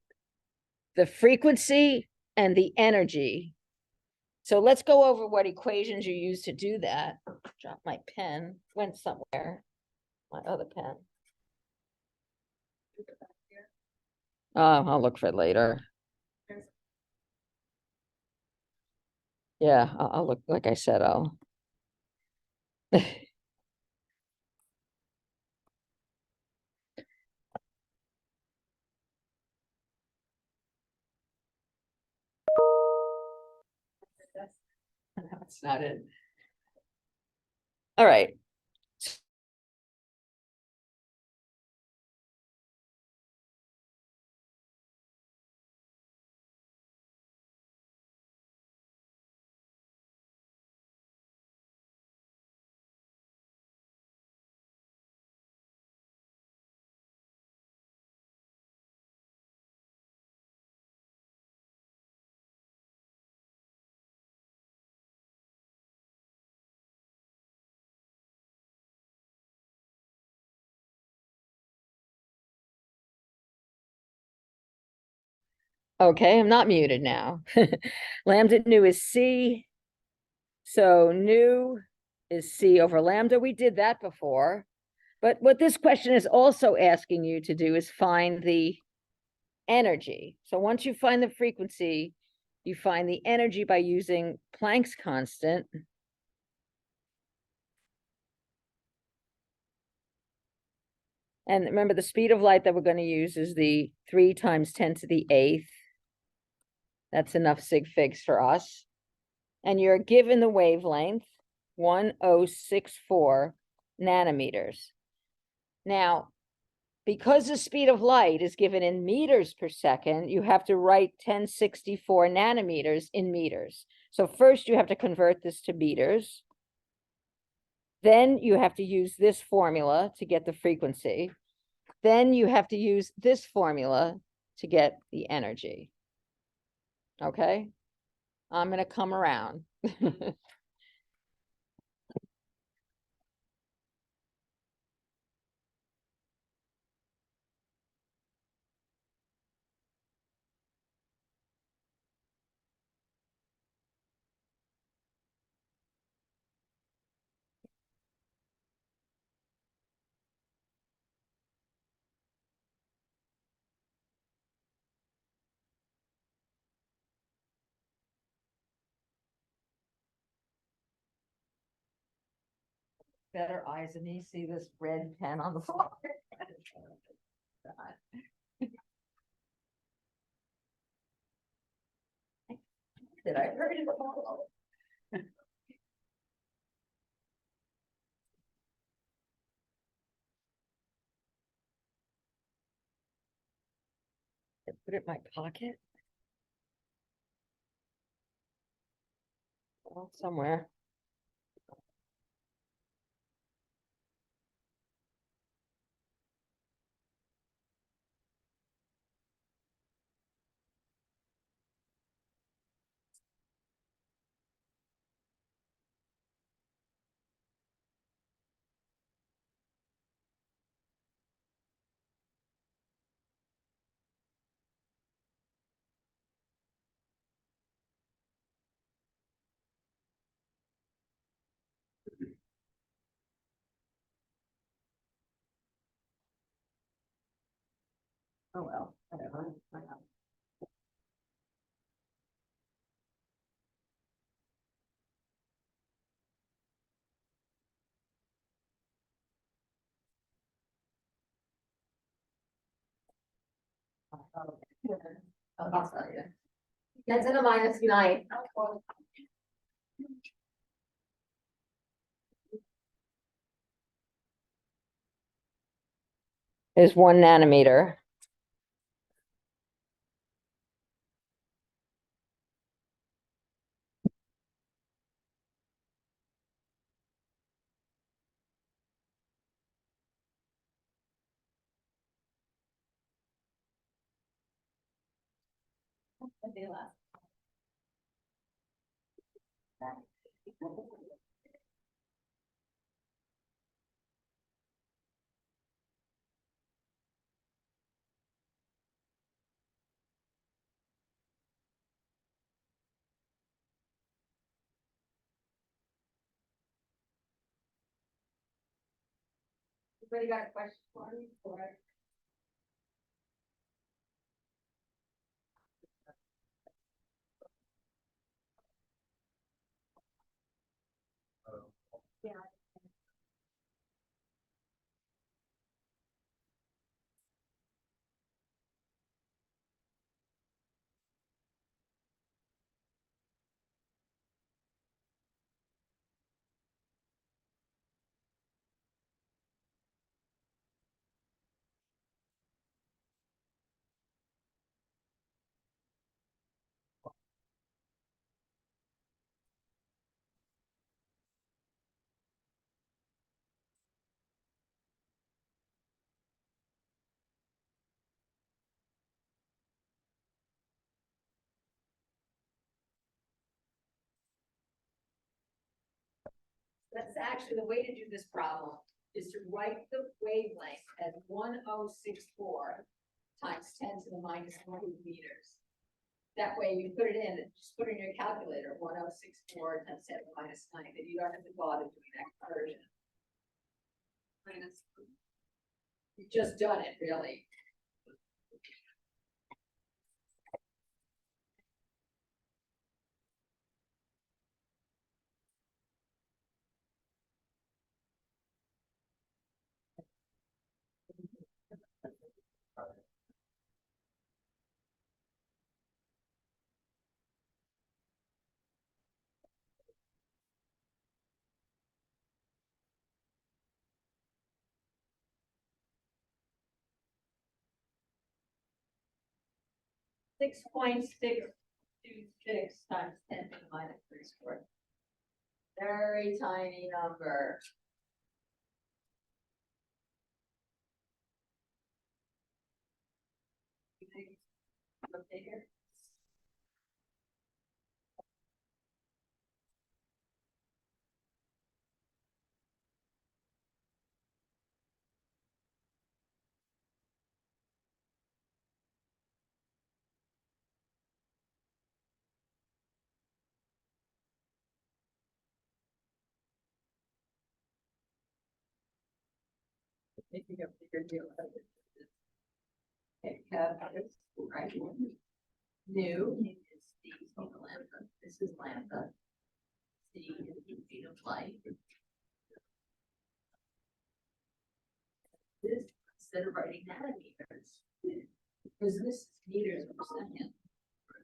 the frequency and the energy. So let's go over what equations you use to do that. Drop my pen, went somewhere. My other pen. Oh, I'll look for it later. Yeah, I'll look, like I said, I'll. That's not it. All right. Okay, I'm not muted now. Lambda nu is C. So nu is C over lambda. We did that before. But what this question is also asking you to do is find the energy. So once you find the frequency, you find the energy by using Planck's constant. And remember, the speed of light that we're going to use is the 3 times 10 to the 8th. That's enough sig figs for us. And you're given the wavelength, 1064 nanometers. Now, because the speed of light is given in meters per second, you have to write 1064 nanometers in meters. So first you have to convert this to meters. Then you have to use this formula to get the frequency. Then you have to use this formula to get the energy. Okay? I'm going to come around. Better eyes than me see this red pen on the floor. Did I hurt it all? Put it in my pocket. Well, somewhere. Oh, well, whatever. I'll tell you. 10 to the minus 9. Is 1 nanometer. That'd be last. Anybody got a question for me? Yeah. That's actually the way to do this problem, is to write the wavelength as 1064 times 10 to the minus 20 meters. That way you put it in, just put it in your calculator, 1064 times 10 to the minus 9, that you don't have to bother doing that conversion. You've just done it, really. $6.626 times 10 to the minus 3 squared. Very tiny number. You think it's bigger? Making a bigger deal out of it. Okay, this, right? New is D lambda. This is lambda. C is the speed of light. This, instead of writing nanometers, because this is meters per second,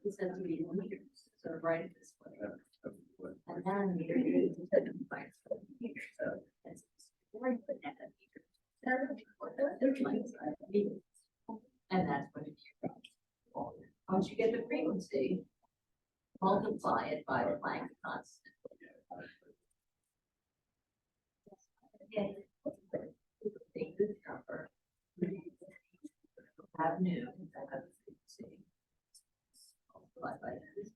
this has to be meters, so write it this way. A nanometer is 10 to the minus 20 meters, so that's 4 nanometers. And that's what it is. Once you get the frequency, multiply it by the Planck constant. Again, take this number, have new, have the frequency, multiply by this.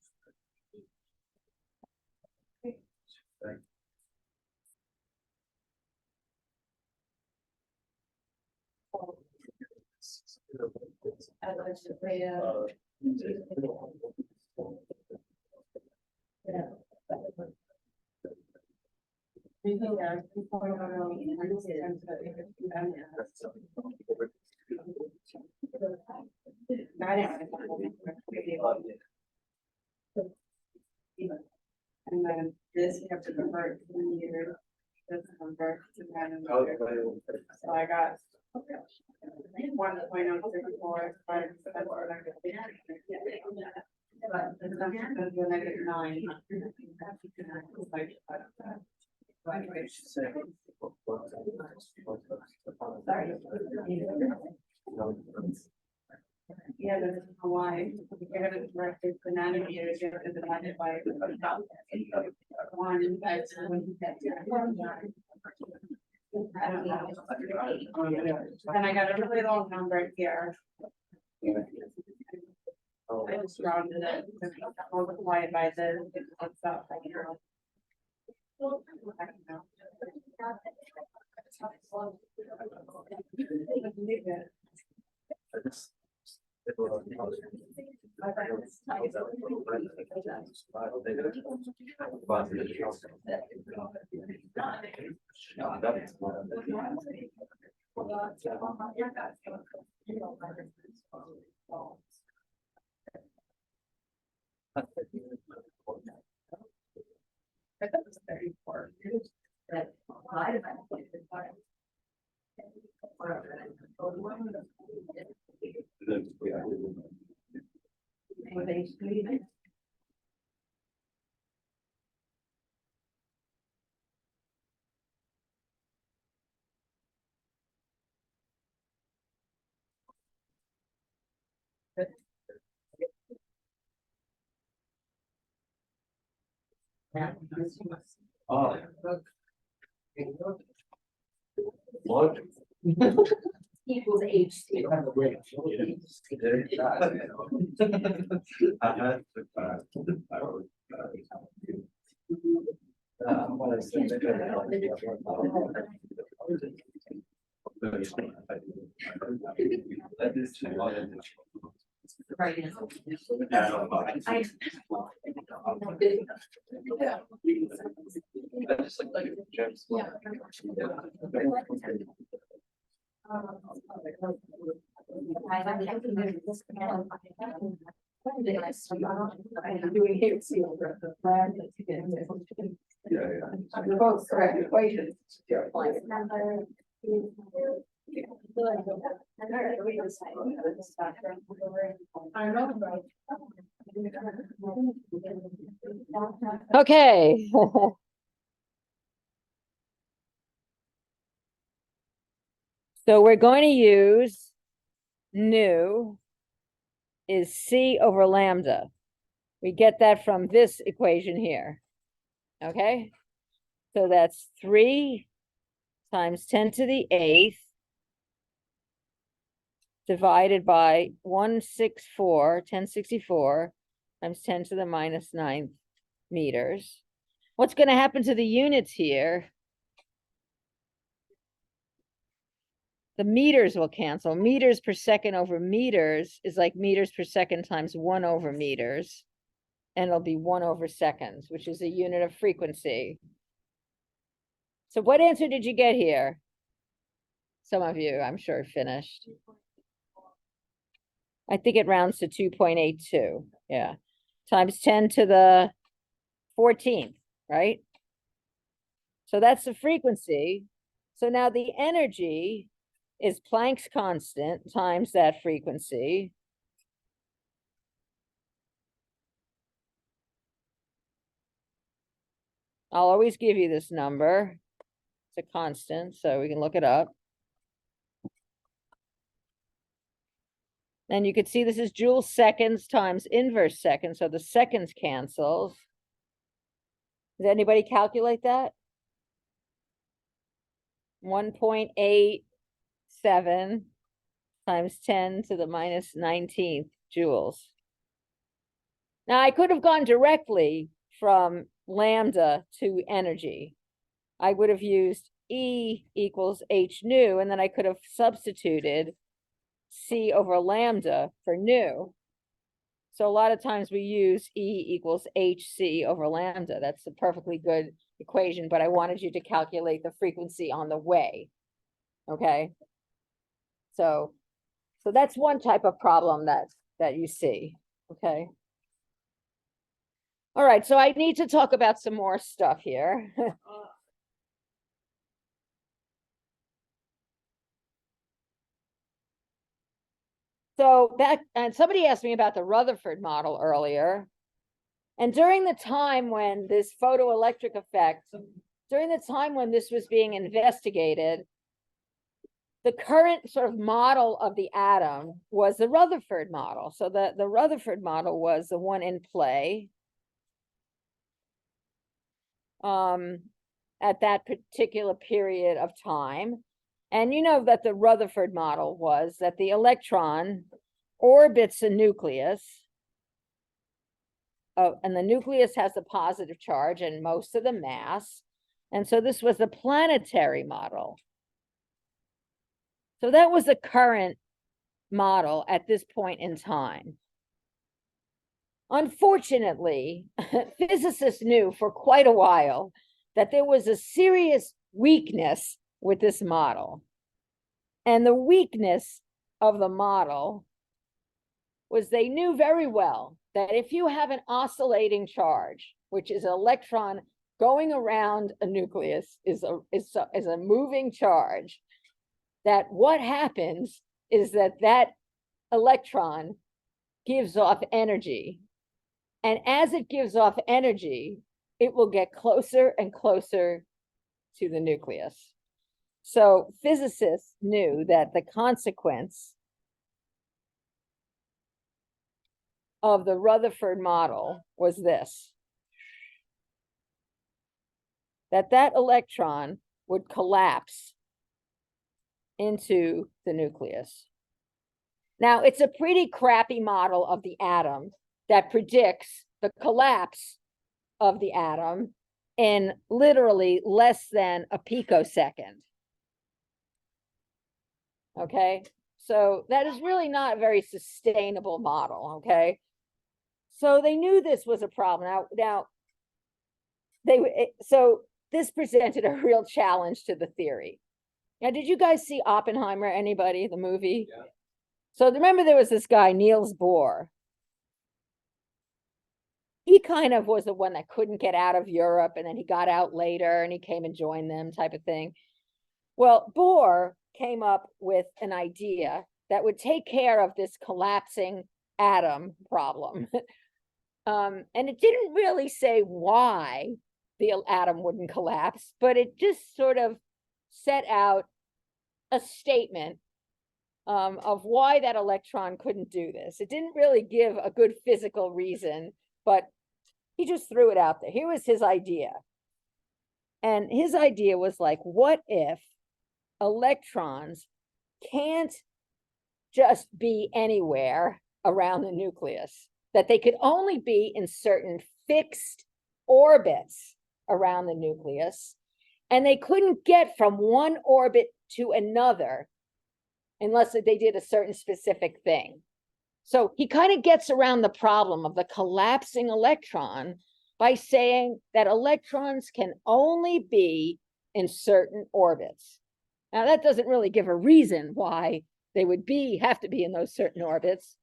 And then this, you have to convert to meters, this convert to nanometers. So I got 1.064, but that's what I got. But the negative 9. Yeah, that's why you have to direct it to nanometers, you have to divide it by 1 and that's when you get and I got a really long number here. I just rounded it, multiplied by the, what's that? That was 34. Oh. What? Equals HC. The both correct equations. Okay. So we're going to use nu is C over lambda. We get that from this equation here. Okay? So that's 3 times 10 to the 8th divided by 1064 times 10 to the minus 9th meters. What's going to happen to the units here? The meters will cancel. Meters per second over meters is like meters per second times 1 over meters. And it'll be 1 over seconds, which is a unit of frequency. So what answer did you get here? Some of you, I'm sure, finished. I think it rounds to 2.82. Yeah. Times 10 to the 14th, right? So that's the frequency. So now the energy is Planck's constant times that frequency. I'll always give you this number. It's a constant, so we can look it up. And you can see this is joule seconds times inverse seconds, so the seconds cancels. Does anybody calculate that? 1.87 times 10 to the minus 19th joules. Now I could have gone directly from lambda to energy. I would have used E equals H nu, and then I could have substituted C over lambda for nu. So a lot of times we use E equals HC over lambda. That's a perfectly good equation, but I wanted you to calculate the frequency on the way. Okay. So that's one type of problem that you see. Okay. All right, so I need to talk about some more stuff here. So and somebody asked me about the Rutherford model earlier. And during the time when this photoelectric effect, during the time when this was being investigated, the current sort of model of the atom was the Rutherford model. So the Rutherford model was the one in play at that particular period of time. And you know that the Rutherford model was that the electron orbits a nucleus, and the nucleus has a positive charge and most of the mass. And so this was the planetary model. So that was the current model at this point in time. Unfortunately, physicists knew for quite a while that there was a serious weakness with this model. And the weakness of the model was they knew very well that if you have an oscillating charge, which is an electron going around a nucleus, is a moving charge, that what happens is that electron gives off energy. And as it gives off energy, it will get closer and closer to the nucleus. So physicists knew that the consequence of the Rutherford model was this, that electron would collapse into the nucleus. Now, it's a pretty crappy model of the atom that predicts the collapse of the atom in literally less than a picosecond. Okay, so that is really not a very sustainable model. Okay, so they knew this was a problem. Now so this presented a real challenge to the theory. Now, did you guys see Oppenheimer? Anybody? The movie? Yeah. So remember there was this guy, Niels Bohr. He kind of was the one that couldn't get out of Europe, and then he got out later and he came and joined them, type of thing. Well, Bohr came up with an idea that would take care of this collapsing atom problem. And it didn't really say why the atom wouldn't collapse, but it just sort of set out a statement of why that electron couldn't do this. It didn't really give a good physical reason, but he just threw it out there. Here was his idea. And his idea was like, what if electrons can't just be anywhere around the nucleus, that they could only be in certain fixed orbits around the nucleus, and they couldn't get from one orbit to another unless they did a certain specific thing. So he kind of gets around the problem of the collapsing electron by saying that electrons can only be in certain orbits. Now, that doesn't really give a reason why they would have to be in those certain orbits,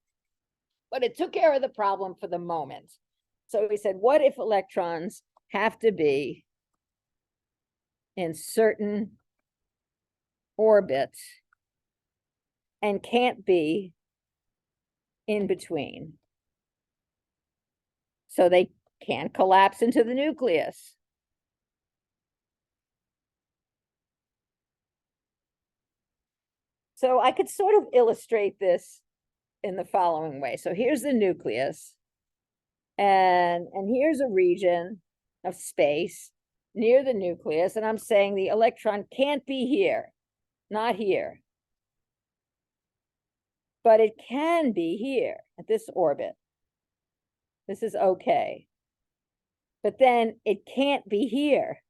but it took care of the problem for the moment. So he said, what if electrons have to be in certain orbits and can't be in between? So they can't collapse into the nucleus. So I could sort of illustrate this in the following way. So here's the nucleus, and here's a region of space near the nucleus, and I'm saying the electron can't be here, not here, but it can be here at this orbit. This is okay. But then it can't be here.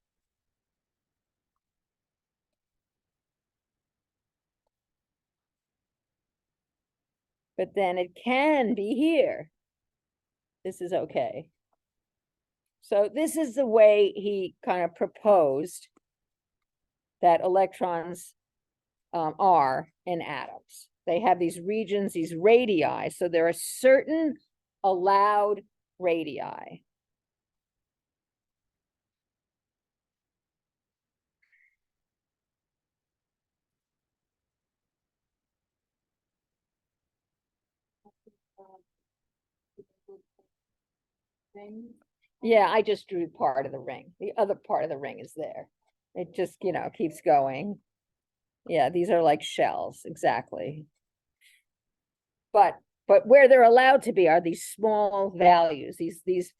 But then it can be here. This is okay. So this is the way he kind of proposed that electrons are in atoms. They have these regions, these radii. So there are certain allowed radii. Yeah, I just drew part of the ring. The other part of the ring is there. It just, keeps going. Yeah, these are like shells, exactly. But where they're allowed to be are these small values, these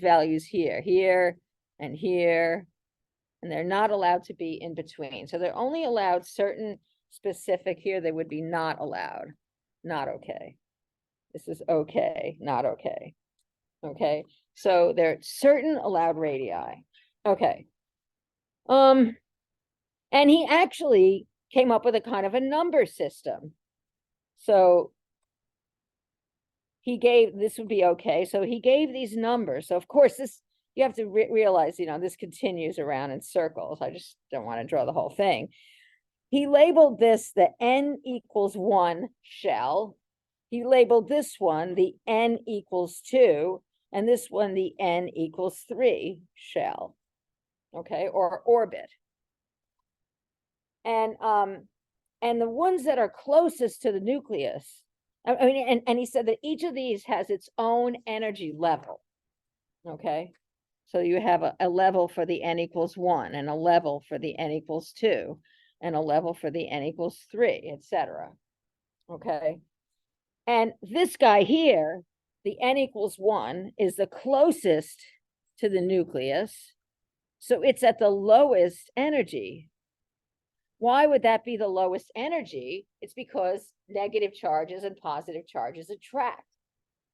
values here, and here, and they're not allowed to be in between. So they're only allowed certain specific here. They would be not allowed, not okay. This is okay, not okay. Okay, so there are certain allowed radii. Okay. And he actually came up with a kind of a number system. So he gave, this would be okay. So he gave these numbers. So of course, this, you have to realize, you know, this continues around in circles. I just don't want to draw the whole thing. He labeled this the n equals 1 shell. He labeled this one the n equals 2, and this one the n equals 3 shell, okay, or orbit. And the ones that are closest to the nucleus, I mean, and he said that each of these has its own energy level, okay? So you have a level for the n equals 1, and a level for the n equals 2, and a level for the n equals 3, etc. Okay? And this guy here, the n equals 1, is the closest to the nucleus. So it's at the lowest energy. Why would that be the lowest energy? It's because negative charges and positive charges attract.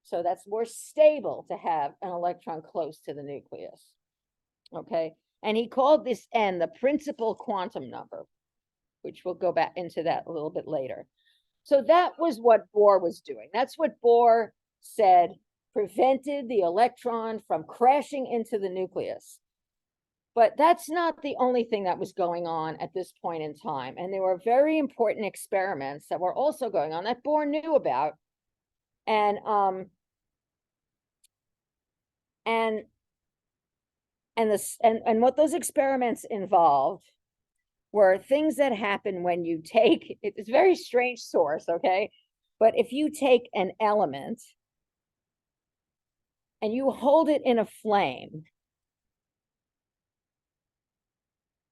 So that's more stable to have an electron close to the nucleus. Okay. And he called this n the principal quantum number, which we'll go back into that a little bit later. So that was what Bohr was doing. That's what Bohr said prevented the electron from crashing into the nucleus. But that's not the only thing that was going on at this point in time. And there were very important experiments that were also going on that Bohr knew about. And what those experiments involved were things that happen when you take, it's a very strange source, okay? But if you take an element and you hold it in a flame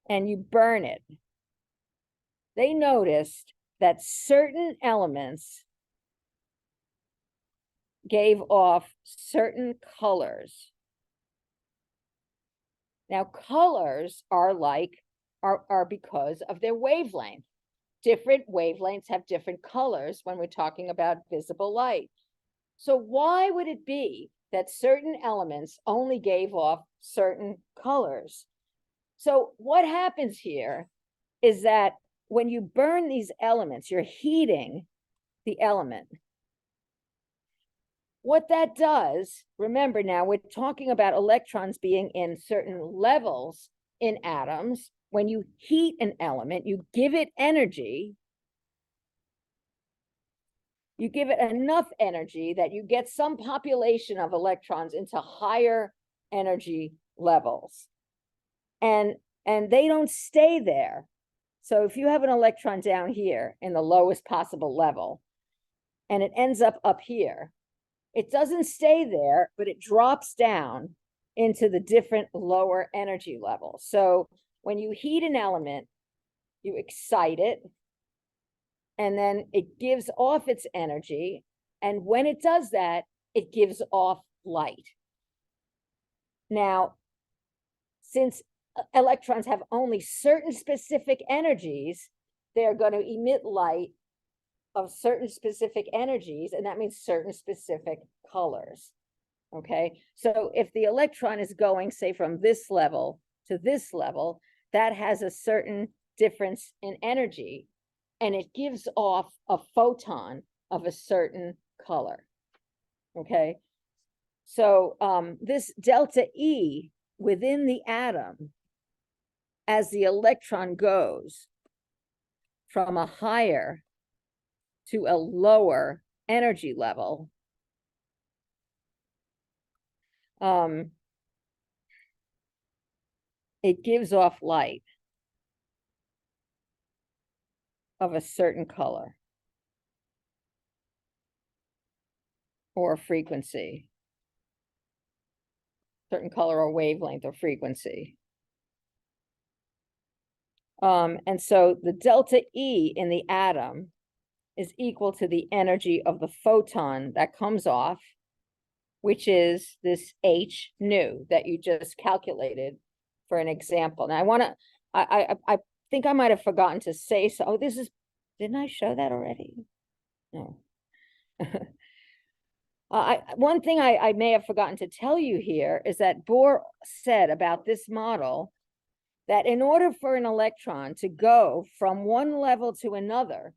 and you burn it, they noticed that certain elements gave off certain colors. Now, colors are because of their wavelength. Different wavelengths have different colors when we're talking about visible light. So why would it be that certain elements only gave off certain colors? So what happens here is that when you burn these elements, you're heating the element. What that does, remember now, we're talking about electrons being in certain levels in atoms. When you heat an element, you give it energy. You give it enough energy that you get some population of electrons into higher energy levels. And they don't stay there. So if you have an electron down here in the lowest possible level, and it ends up here, it doesn't stay there, but it drops down into the different lower energy levels. So when you heat an element, you excite it, and then it gives off its energy. And when it does that, it gives off light. Now, since electrons have only certain specific energies, they're going to emit light of certain specific energies, and that means certain specific colors. Okay, so if the electron is going, say, from this level to this level, that has a certain difference in energy, and it gives off a photon of a certain color. Okay, so this delta E within the atom, as the electron goes from a higher to a lower energy level, it gives off light of a certain color or frequency, certain color or wavelength or frequency. And so the delta E in the atom is equal to the energy of the photon that comes off, which is this h nu that you just calculated for an example. Now I think I might have forgotten to say so. Oh, didn't I show that already? No. One thing I may have forgotten to tell you here is that Bohr said about this model that in order for an electron to go from one level to another,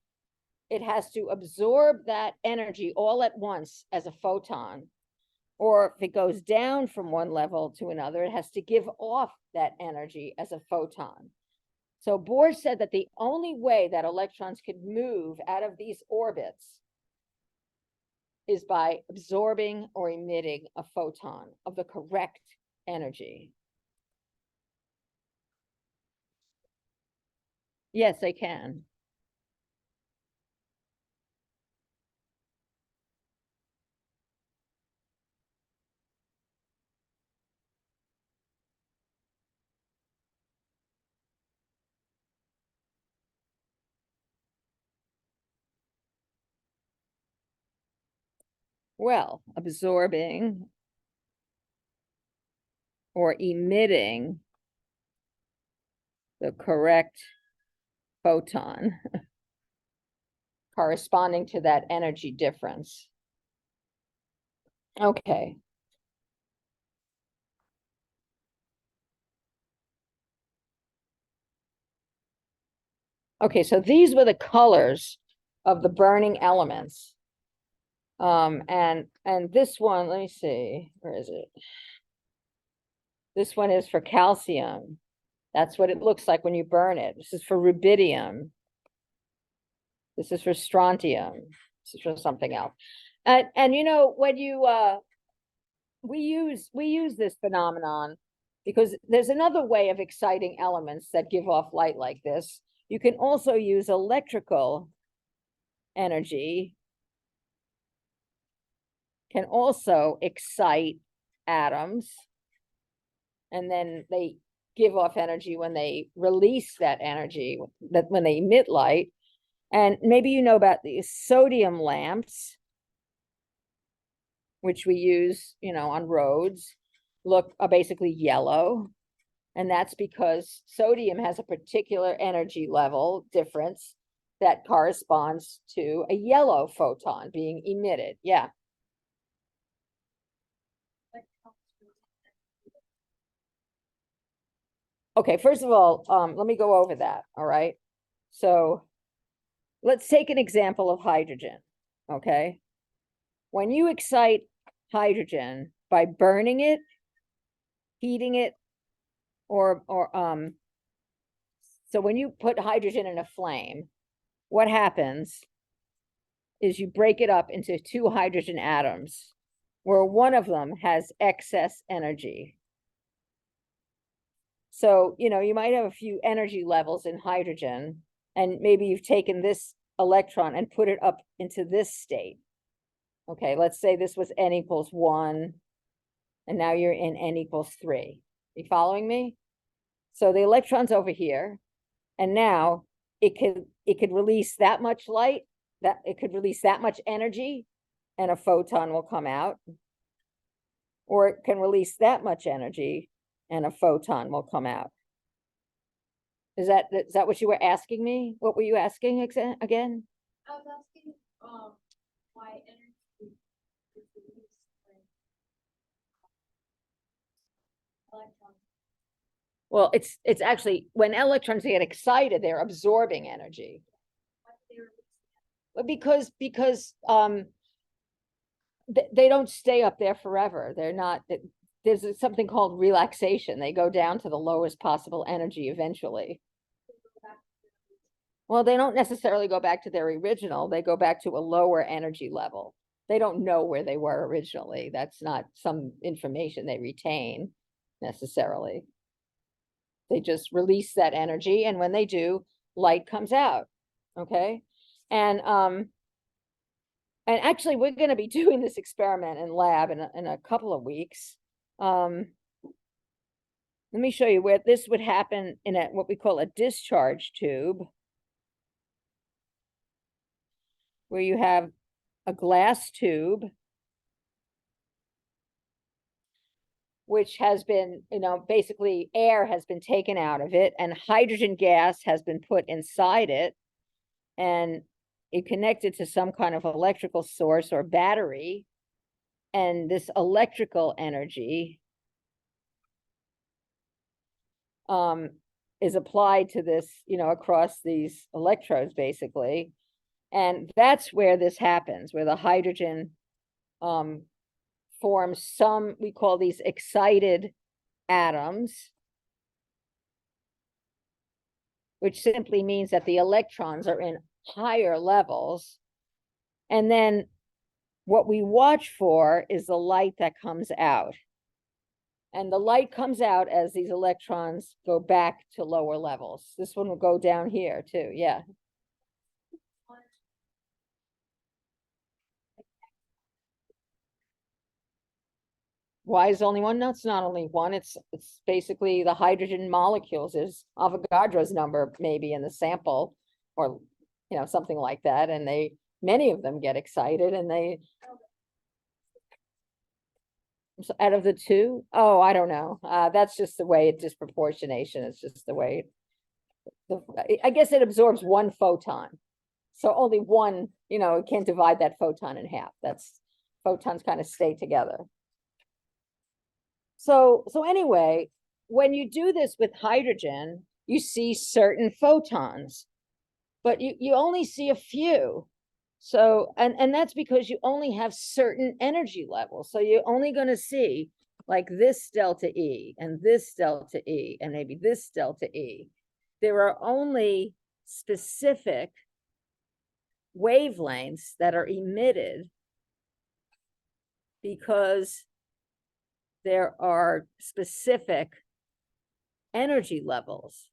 it has to absorb that energy all at once as a photon. Or if it goes down from one level to another, it has to give off that energy as a photon. So Bohr said that the only way that electrons could move out of these orbits is by absorbing or emitting a photon of the correct energy. Yes, they can. Well, absorbing or emitting the correct photon corresponding to that energy difference. Okay. Okay, so these were the colors of the burning elements. And this one, let me see, where is it? This one is for calcium. That's what it looks like when you burn it. This is for rubidium. This is for strontium. This is for something else. And you know, when you we use this phenomenon because there's another way of exciting elements that give off light like this. You can also use electrical energy, can also excite atoms, and then they give off energy when they release that energy, that when they emit light. And maybe you know about these sodium lamps, which we use, you know, on roads, are basically yellow. And that's because sodium has a particular energy level difference that corresponds to a yellow photon being emitted. Yeah. Okay, first of all, let me go over that, all right? So let's take an example of hydrogen, okay? When you excite hydrogen by burning it, heating it, so when you put hydrogen in a flame, what happens is you break it up into two hydrogen atoms, where one of them has excess energy. So, you know, you might have a few energy levels in hydrogen, and maybe you've taken this electron and put it up into this state. Okay, let's say this was n equals 1, and now you're in n equals 3. You following me? So the electron's over here, and now it could release that much light, that it could release that much energy, and a photon will come out. Or it can release that much energy, and a photon will come out. Is that what you were asking me? What were you asking again? I was asking, why energy is released when electrons. Well, it's actually when electrons get excited, they're absorbing energy. Well, because they don't stay up there forever. They're not. There's something called relaxation. They go down to the lowest possible energy eventually. Well, they don't necessarily go back to their original. They go back to a lower energy level. They don't know where they were originally. That's not some information they retain necessarily. They just release that energy, and when they do, light comes out. Okay, and actually, we're going to be doing this experiment in lab in a couple of weeks. Let me show you where this would happen in what we call a discharge tube, where you have a glass tube, which has been, you know, basically air has been taken out of it, and hydrogen gas has been put inside it, and it connected to some kind of electrical source or battery. and this electrical energy is applied to this, across these electrodes, basically. And that's where this happens, where the hydrogen forms some, we call these excited atoms, which simply means that the electrons are in higher levels. And then what we watch for is the light that comes out. And the light comes out as these electrons go back to lower levels. This one will go down here too, yeah. Why is only one? No, it's not only one. It's basically the hydrogen molecules. Is Avogadro's number maybe in the sample, or something like that. And many of them get excited, and so out of the two, oh, I don't know. That's just the way disproportionation. It's just the way. I guess it absorbs one photon, so only one. It can't divide that photon in half. Photons kind of stay together. So anyway, when you do this with hydrogen, you see certain photons, but you only see a few. So, and that's because you only have certain energy levels. So you're only going to see like this delta E and this delta E and maybe this delta E. There are only specific wavelengths that are emitted because there are specific energy levels.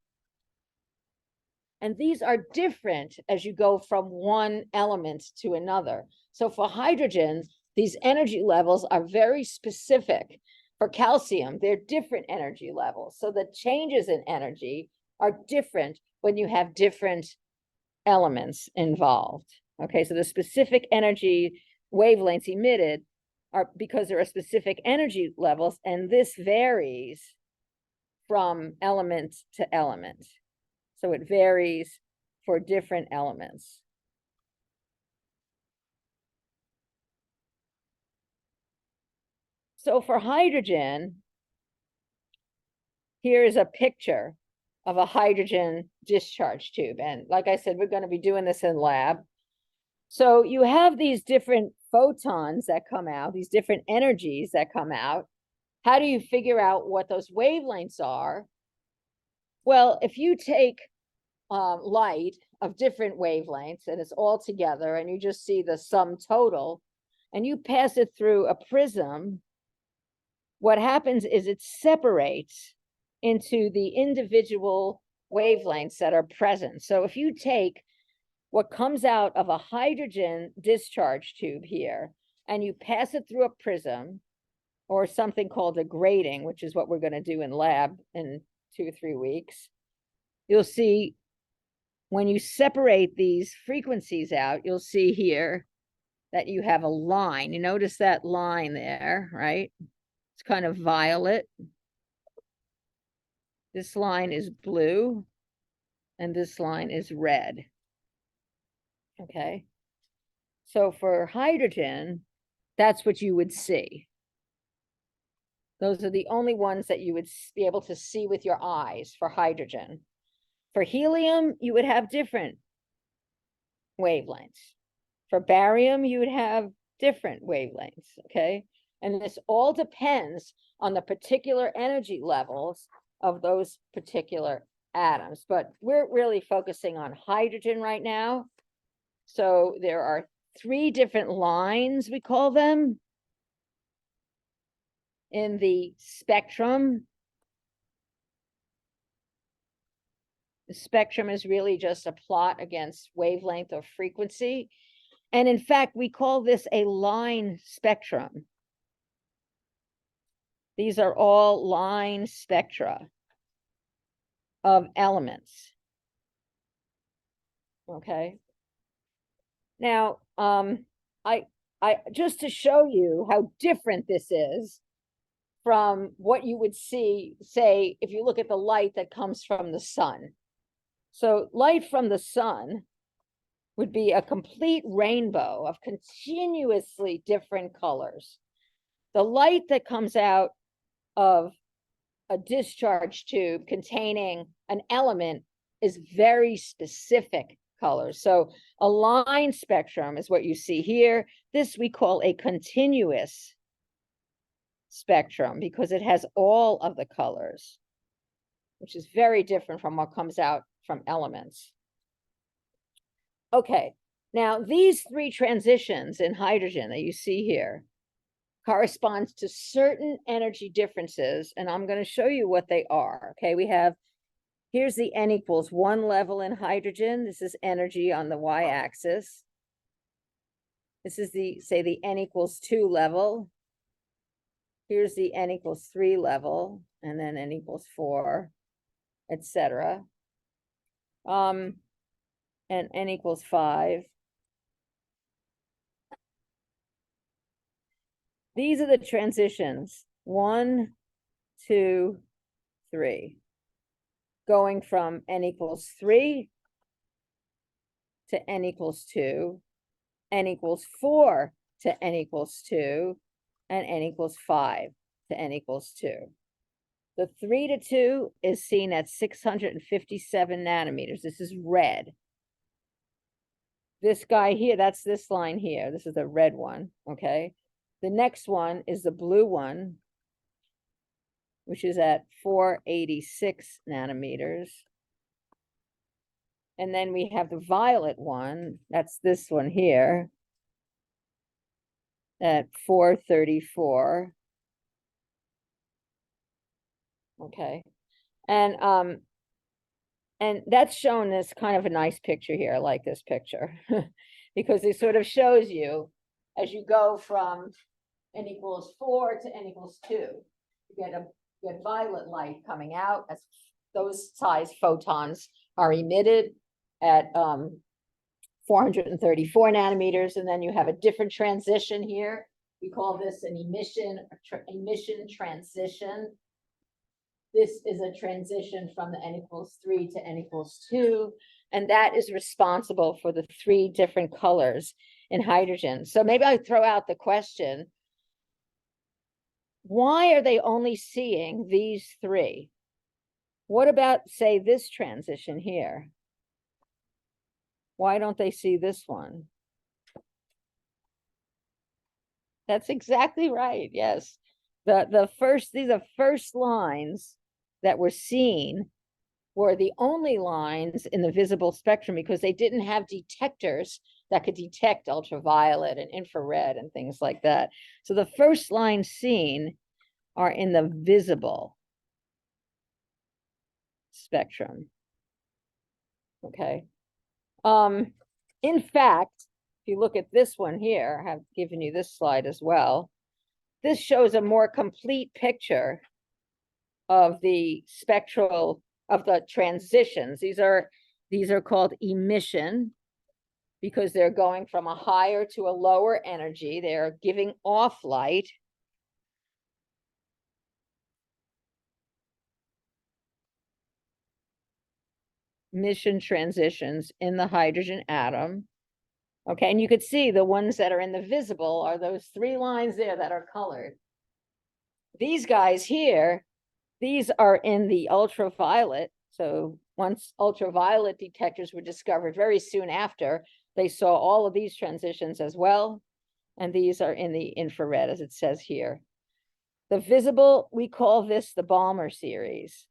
And these are different as you go from one element to another. So for hydrogen, these energy levels are very specific. For calcium, they're different energy levels. So the changes in energy are different when you have different elements involved. Okay, so the specific energy wavelengths emitted are because there are specific energy levels, and this varies from element to element. So it varies for different elements. So for hydrogen, here is a picture of a hydrogen discharge tube. And like I said, we're going to be doing this in lab. So you have these different photons that come out, these different energies that come out. How do you figure out what those wavelengths are? Well, if you take light of different wavelengths and it's all together and you just see the sum total and you pass it through a prism, what happens is it separates into the individual wavelengths that are present. So if you take what comes out of a hydrogen discharge tube here and you pass it through a prism or something called a grating, which is what we're going to do in lab in 2 or 3 weeks, you'll see when you separate these frequencies out, you'll see here that you have a line. You notice that line there, right? It's kind of violet. This line is blue, and this line is red. Okay. So for hydrogen, that's what you would see. Those are the only ones that you would be able to see with your eyes for hydrogen. For helium, you would have different wavelengths. For barium, you would have different wavelengths, okay? And this all depends on the particular energy levels of those particular atoms. But we're really focusing on hydrogen right now. So there are 3 different lines, we call them, in the spectrum. The spectrum is really just a plot against wavelength or frequency. And in fact, we call this a line spectrum. These are all line spectra of elements. Okay. Now, I just to show you how different this is from what you would see, say, if you look at the light that comes from the sun. So light from the sun would be a complete rainbow of continuously different colors. The light that comes out of a discharge tube containing an element is very specific colors. So a line spectrum is what you see here. This we call a continuous spectrum because it has all of the colors, which is very different from what comes out from elements. Okay, now these three transitions in hydrogen that you see here corresponds to certain energy differences, and I'm going to show you what they are. Okay, we have, here's the n equals 1 level in hydrogen. This is energy on the y-axis. This is the, say, the n equals 2 level. Here's the n equals 3 level, and then n equals 4, etc. And n equals 5. These are the transitions, 1, 2, 3, going from n equals 3 to n equals 2, n equals 4 to n equals 2, and n equals 5 to n equals 2. The 3 to 2 is seen at 657 nanometers. This is red. This guy here, that's this line here. This is the red one, okay? The next one is the blue one, which is at 486 nanometers. And then we have the violet one, that's this one here, at 434. Okay. And that's shown as kind of a nice picture here. I like this picture because it sort of shows you as you go from n equals 4 to n equals 2, you get violet light coming out as those size photons are emitted at 434 nanometers, and then you have a different transition here. We call this an emission transition. This is a transition from the n equals 3 to n equals 2, and that is responsible for the 3 different colors in hydrogen. So maybe I throw out the question, why are they only seeing these 3? What about, say, this transition here? Why don't they see this one? That's exactly right, yes. These are first lines that were seen were the only lines in the visible spectrum because they didn't have detectors that could detect ultraviolet and infrared and things like that. So the first lines seen are in the visible spectrum. Okay. In fact, if you look at this one here, I have given you this slide as well. This shows a more complete picture of the spectral, of the transitions. These are called emission because they're going from a higher to a lower energy. They're giving off light. Emission transitions in the hydrogen atom. Okay, and you could see the ones that are in the visible are those 3 lines there that are colored. These guys here, these are in the ultraviolet. So once ultraviolet detectors were discovered very soon after, they saw all of these transitions as well. And these are in the infrared, as it says here. The visible, we call this the Balmer series.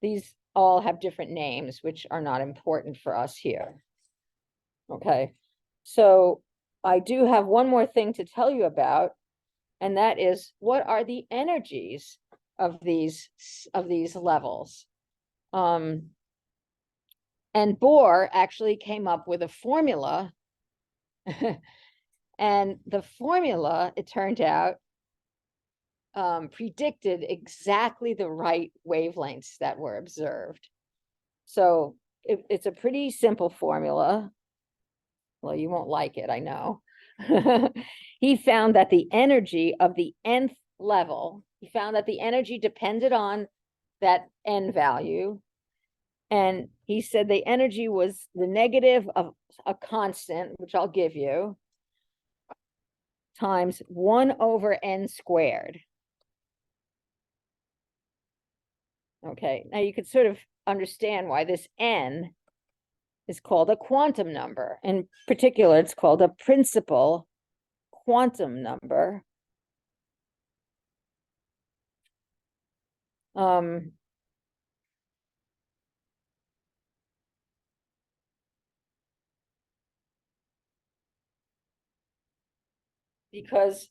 These all have different names, which are not important for us here. Okay, so I do have one more thing to tell you about, and that is what are the energies of these levels. And Bohr actually came up with a formula, and the formula, it turned out, predicted exactly the right wavelengths that were observed. So it's a pretty simple formula. Well, you won't like it, I know. He found that the energy of the nth level, he found that the energy depended on that n value. And he said the energy was the negative of a constant, which I'll give you. times 1 over n squared. Okay, now you could sort of understand why this n is called a quantum number. In particular, it's called a principal quantum number. Because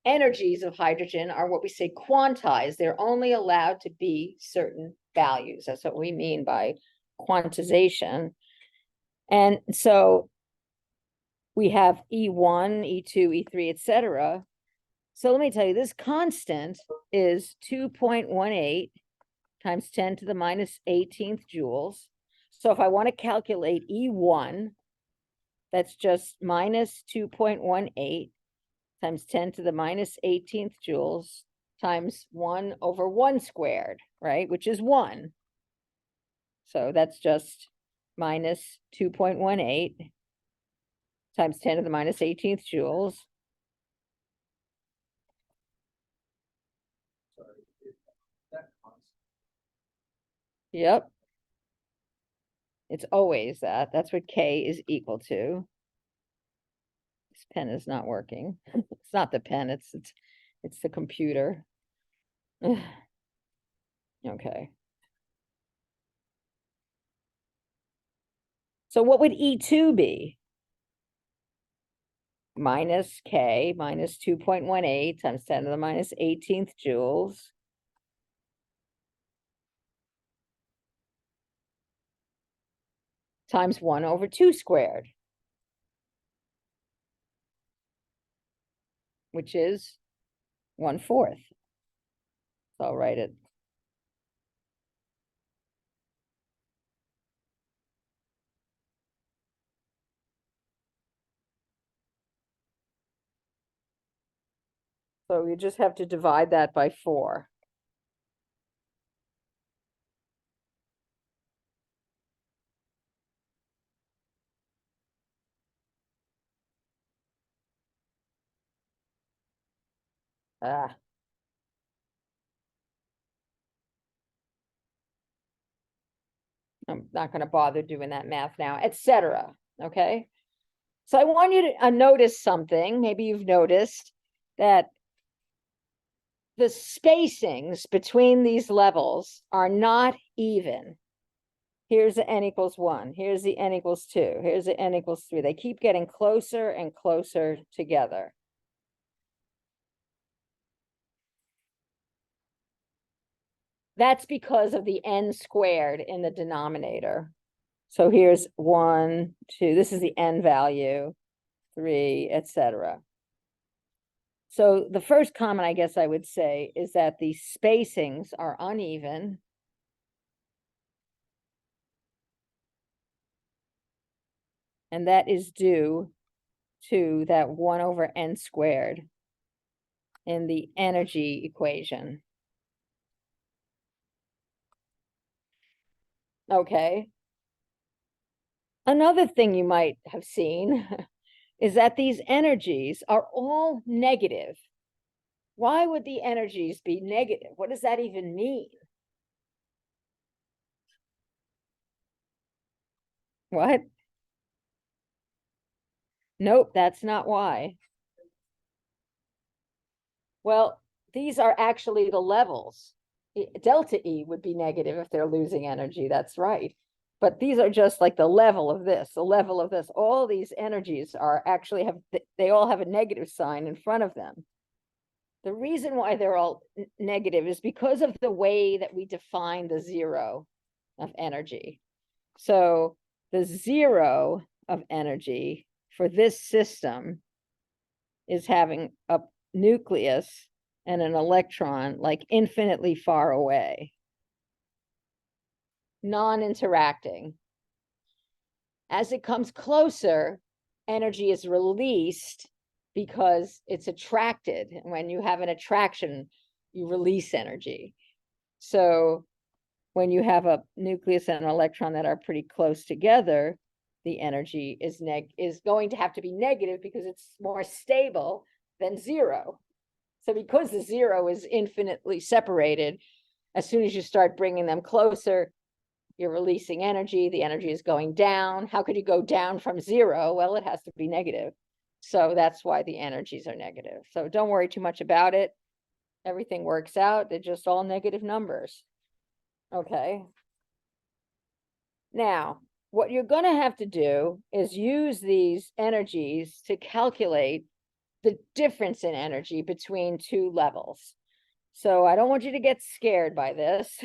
energies of hydrogen are what we say quantized. They're only allowed to be certain values. That's what we mean by quantization. And so we have E1, E2, E3, etc. So let me tell you, this constant is 2.18 times 10 to the minus 18th joules. So if I want to calculate E1, that's just minus 2.18 times 10 to the minus 18th joules times 1 over 1 squared, right? Which is 1. So that's just minus 2.18 times 10 to the minus 18th joules. Yep. It's always that. That's what K is equal to. This pen is not working. It's not the pen, it's the computer. Okay. So what would E2 be? Minus K minus 2.18 times 10 to the minus 18th joules. Times 1 over 2 squared. Which is 1/4. So I'll write it. So you just have to divide that by 4. Ah. I'm not going to bother doing that math now, etc. Okay. So I want you to notice something. Maybe you've noticed that the spacings between these levels are not even. Here's the n equals 1. Here's the n equals 2. Here's the n equals 3. They keep getting closer and closer together. That's because of the n squared in the denominator. So here's 1, 2. This is the n value, 3, etc. So the first comment, I guess I would say, is that the spacings are uneven. And that is due to that 1 over n squared in the energy equation. Okay. Another thing you might have seen is that these energies are all negative. Why would the energies be negative? What does that even mean? What? Nope, that's not why. Well, these are actually the levels. Delta E would be negative if they're losing energy, that's right. But these are just like the level of this, the level of this. All these energies are actually they all have a negative sign in front of them. The reason why they're all negative is because of the way that we define the zero of energy. So the zero of energy for this system is having a nucleus and an electron like infinitely far away, non-interacting. As it comes closer, energy is released because it's attracted. When you have an attraction, you release energy. So when you have a nucleus and an electron that are pretty close together, the energy is going to have to be negative because it's more stable than zero. So because the zero is infinitely separated, as soon as you start bringing them closer, you're releasing energy. The energy is going down. How could you go down from zero? Well, it has to be negative. So that's why the energies are negative. So don't worry too much about it. Everything works out. They're just all negative numbers. Okay. Now, what you're going to have to do is use these energies to calculate the difference in energy between two levels. So I don't want you to get scared by this,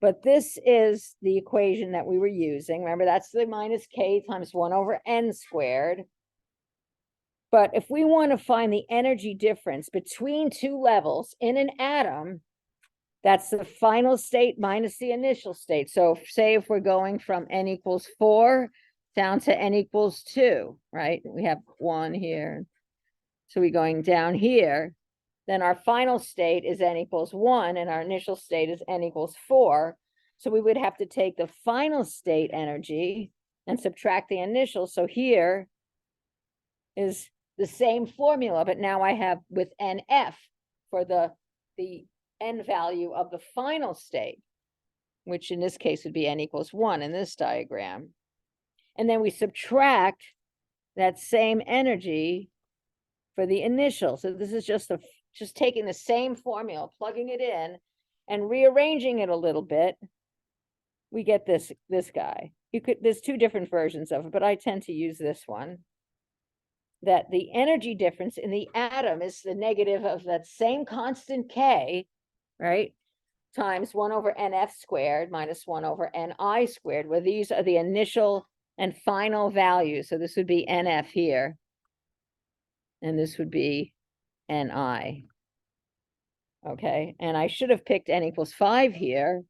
but this is the equation that we were using. Remember, that's the minus k times 1 over n squared. But if we want to find the energy difference between two levels in an atom, that's the final state minus the initial state. So say if we're going from n equals 4 down to n equals 2, right? We have 1 here. So we're going down here. Then our final state is n equals 1, and our initial state is n equals 4. So we would have to take the final state energy and subtract the initial. So here is the same formula, but now I have with NF for the n value of the final state, which in this case would be n equals 1 in this diagram. And then we subtract that same energy for the initial. So this is just taking the same formula, plugging it in, and rearranging it a little bit. We get this guy. There's two different versions of it, but I tend to use this one. That the energy difference in the atom is the negative of that same constant K, right? Times 1 over NF squared minus 1 over NI squared, where these are the initial and final values. So this would be NF here. And this would be NI. Okay, and I should have picked n equals 5 here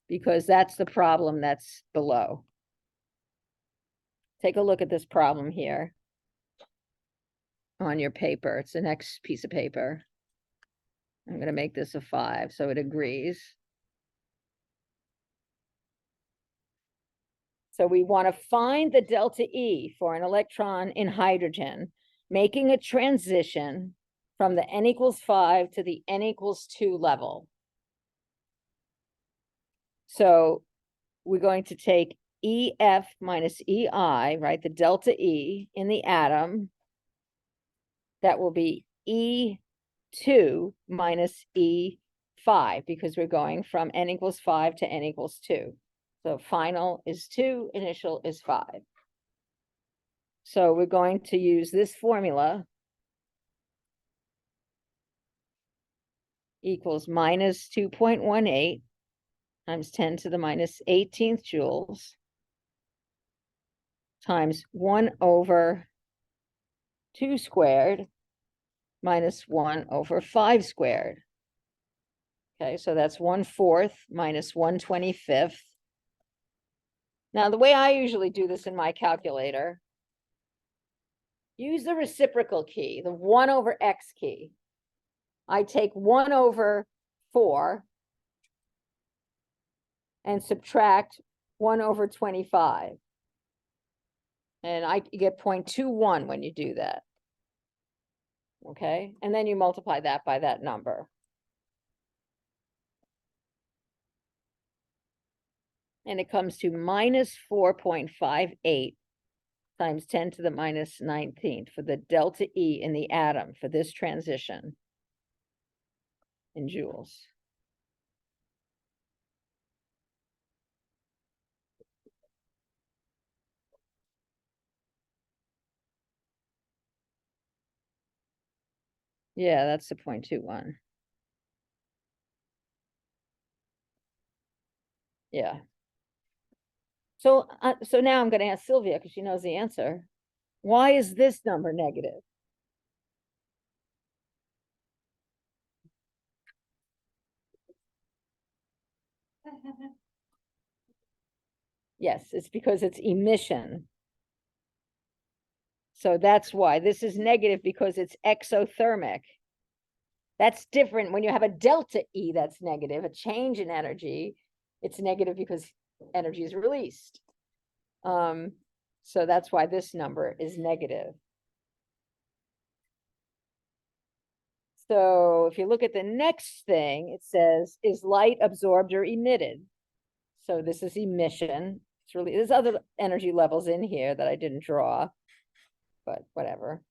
because that's the problem that's below. Take a look at this problem here on your paper. It's the next piece of paper. I'm going to make this a 5 so it agrees. So we want to find the delta E for an electron in hydrogen, making a transition from the n equals 5 to the n equals 2 level. So we're going to take EF minus EI, right, the delta E in the atom. That will be E2 minus E5 because we're going from n equals 5 to n equals 2. So final is 2, initial is 5. So we're going to use this formula equals minus 2.18 times 10 to the minus 18th joules times 1 over 2 squared minus 1 over 5 squared. Okay, so that's 1/4 minus 1/25. Now, the way I usually do this in my calculator, use the reciprocal key, the 1 over x key. I take 1 over 4 and subtract 1 over 25. And I get 0.21 when you do that. Okay, and then you multiply that by that number. And it comes to minus 4.58 times 10 to the minus 19th for the delta E in the atom for this transition in joules. Yeah, that's the 0.21. Yeah. So now I'm going to ask Sylvia because she knows the answer. Why is this number negative? Yes, it's because it's emission. So that's why this is negative, because it's exothermic. That's different when you have a delta E that's negative, a change in energy. It's negative because energy is released. So that's why this number is negative. So if you look at the next thing, it says, is light absorbed or emitted? So this is emission. It's really, there's other energy levels in here that I didn't draw, but whatever.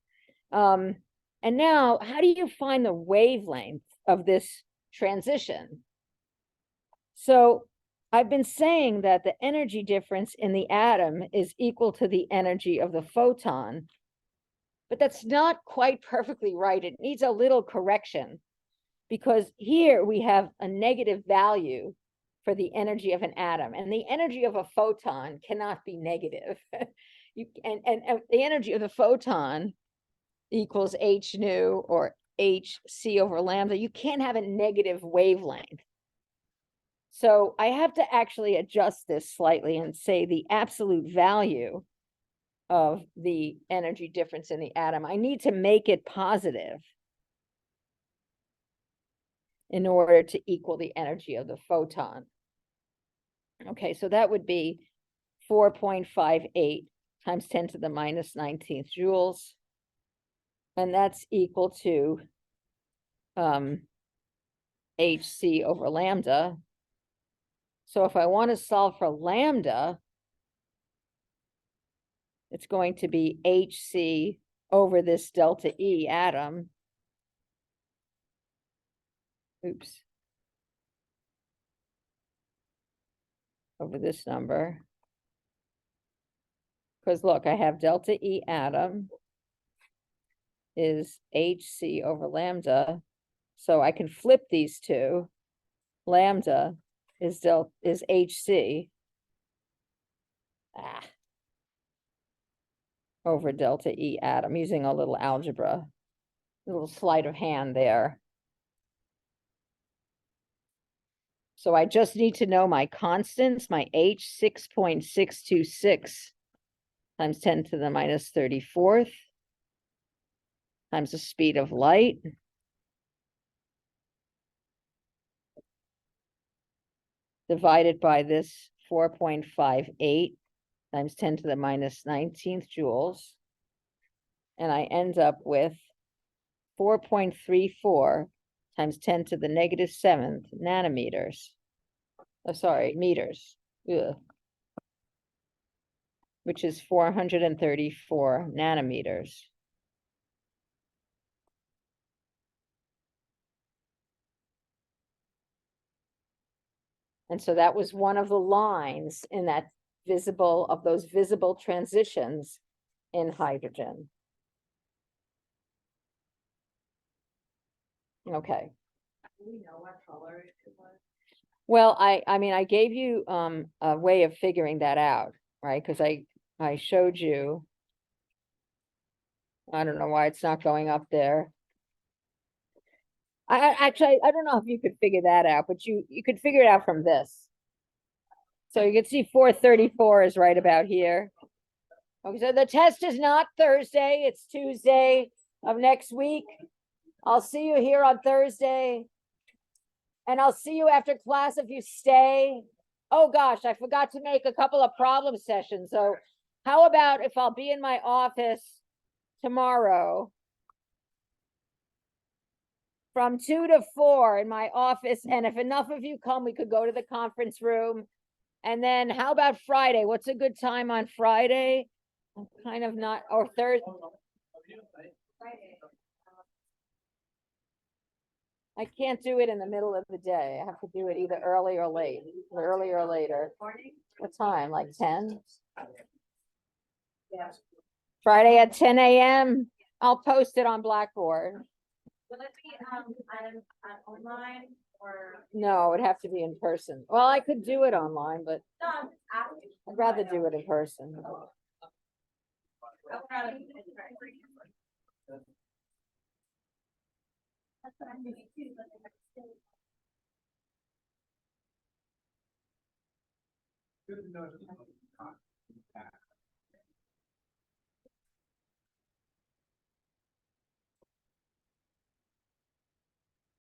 And now, how do you find the wavelength of this transition? So I've been saying that the energy difference in the atom is equal to the energy of the photon, but that's not quite perfectly right. It needs a little correction, because here we have a negative value for the energy of an atom, and the energy of a photon cannot be negative. And the energy of the photon equals h nu or hc over lambda. You can't have a negative wavelength. So I have to actually adjust this slightly and say the absolute value of the energy difference in the atom. I need to make it positive in order to equal the energy of the photon. Okay, so that would be 4.58 times 10 to the minus 19th joules. And that's equal to hc over lambda. So if I want to solve for lambda, it's going to be hc over this delta E atom. Oops. Over this number. Because look, I have delta E atom is hc over lambda. So I can flip these two. Lambda is hc over delta E atom, using a little algebra, a little sleight of hand there. So I just need to know my constants, my h 6.626 times 10 to the minus 34th times the speed of light. Divided by this 4.58 times 10 to the minus 19th joules. And I end up with 4.34 times 10 to the negative 7th nanometers. Oh, sorry, meters. Ugh. Which is 434 nanometers. And so that was one of the lines in that of those visible transitions in hydrogen. Okay. Do we know what color it was? Well, I mean, I gave you a way of figuring that out, right? Because I showed you. I don't know why it's not going up there. Actually, I don't know if you could figure that out, but you could figure it out from this. So you can see 434 is right about here. Okay, so the test is not Thursday, it's Tuesday of next week. I'll see you here on Thursday. And I'll see you after class if you stay. Oh gosh, I forgot to make a couple of problem sessions. So how about if I'll be in my office tomorrow from 2 to 4 in my office, and if enough of you come, we could go to the conference room. And then how about Friday? What's a good time on Friday? I'm kind of not, or Thursday. I can't do it in the middle of the day. I have to do it either early or late, early or later. What time, like 10? Yeah. Friday at 10 a.m. I'll post it on Blackboard. Will it be online or? No, it'd have to be in person. Well, I could do it online, but No, I'm just asking. I'd rather do it in person. I would rather do it in person. That's what I'm doing too, but I still. Good to know.